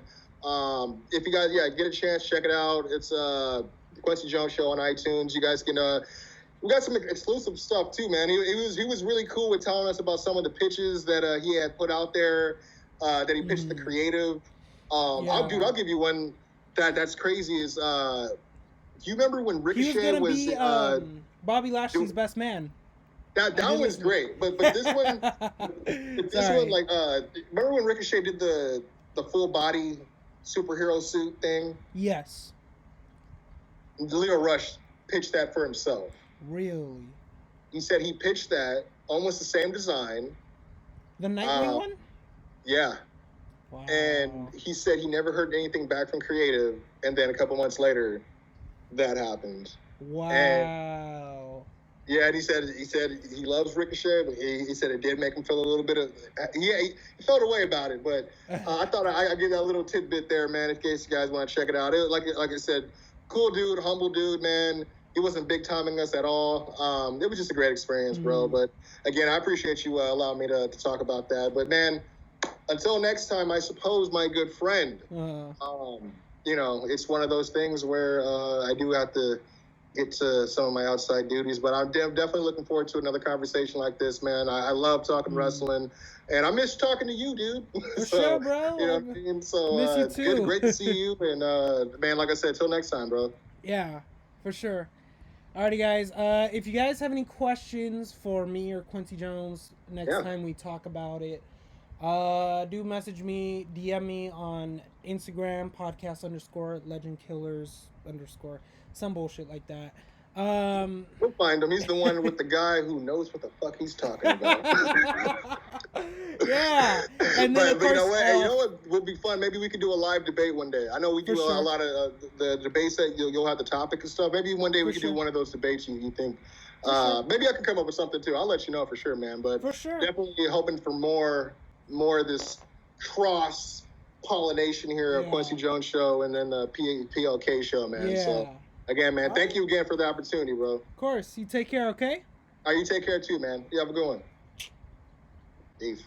If you guys, get a chance, check it out. It's the Kwency Jones Show on iTunes. You guys can, we got some exclusive stuff too, man. He was really cool with telling us about some of the pitches that he had put out there, that he pitched the creative. I'll give you one that's crazy. Is do you remember when Ricochet was Bobby Lashley's best man? That one's great, but this one, like, remember when Ricochet did the full body superhero suit thing? Yes. Lio Rush pitched that for himself. Really? He said he pitched that, almost the same design. The Nightwing one? Yeah. Wow. And he said he never heard anything back from creative, and then a couple months later, that happened. Wow. And he said he loves Ricochet, but he said it did make him feel a little bit of he felt a way about it. But I thought I'd give that little tidbit there, man, in case you guys want to check it out. Like I said, cool dude, humble dude, man. He wasn't big timing us at all. It was just a great experience, bro. But again, I appreciate you allowing me to talk about that. But man, until next time, I suppose, my good friend. It's one of those things where I do have to get to some of my outside duties. But I'm definitely looking forward to another conversation like this, man. I love talking wrestling, and I miss talking to you, dude. For sure, bro. You know what I mean? So miss you too. great to see you, and man, like I said, till next time, bro. Yeah, for sure. Alrighty, guys. If you guys have any questions for me or Quincy Jones next time we talk about it, do message me, DM me on Instagram, podcast_legendkillers_, some bullshit like that. We'll find him. He's the one with the guy who knows what the fuck he's talking about. Yeah. And then, but you know what would be fun? Maybe we could do a live debate one day. I know we do a lot of the debates that you'll have the topic and stuff. Maybe one day we could do one of those debates you think. Maybe I can come up with something too. I'll let you know for sure, man. But definitely hoping for more of this cross pollination here of Kwency Jones show and then the PLK show, man. Yeah. So again, man, thank you again for the opportunity, bro. Of course. You take care, okay? All right, you take care too, man. You have a good one. Peace.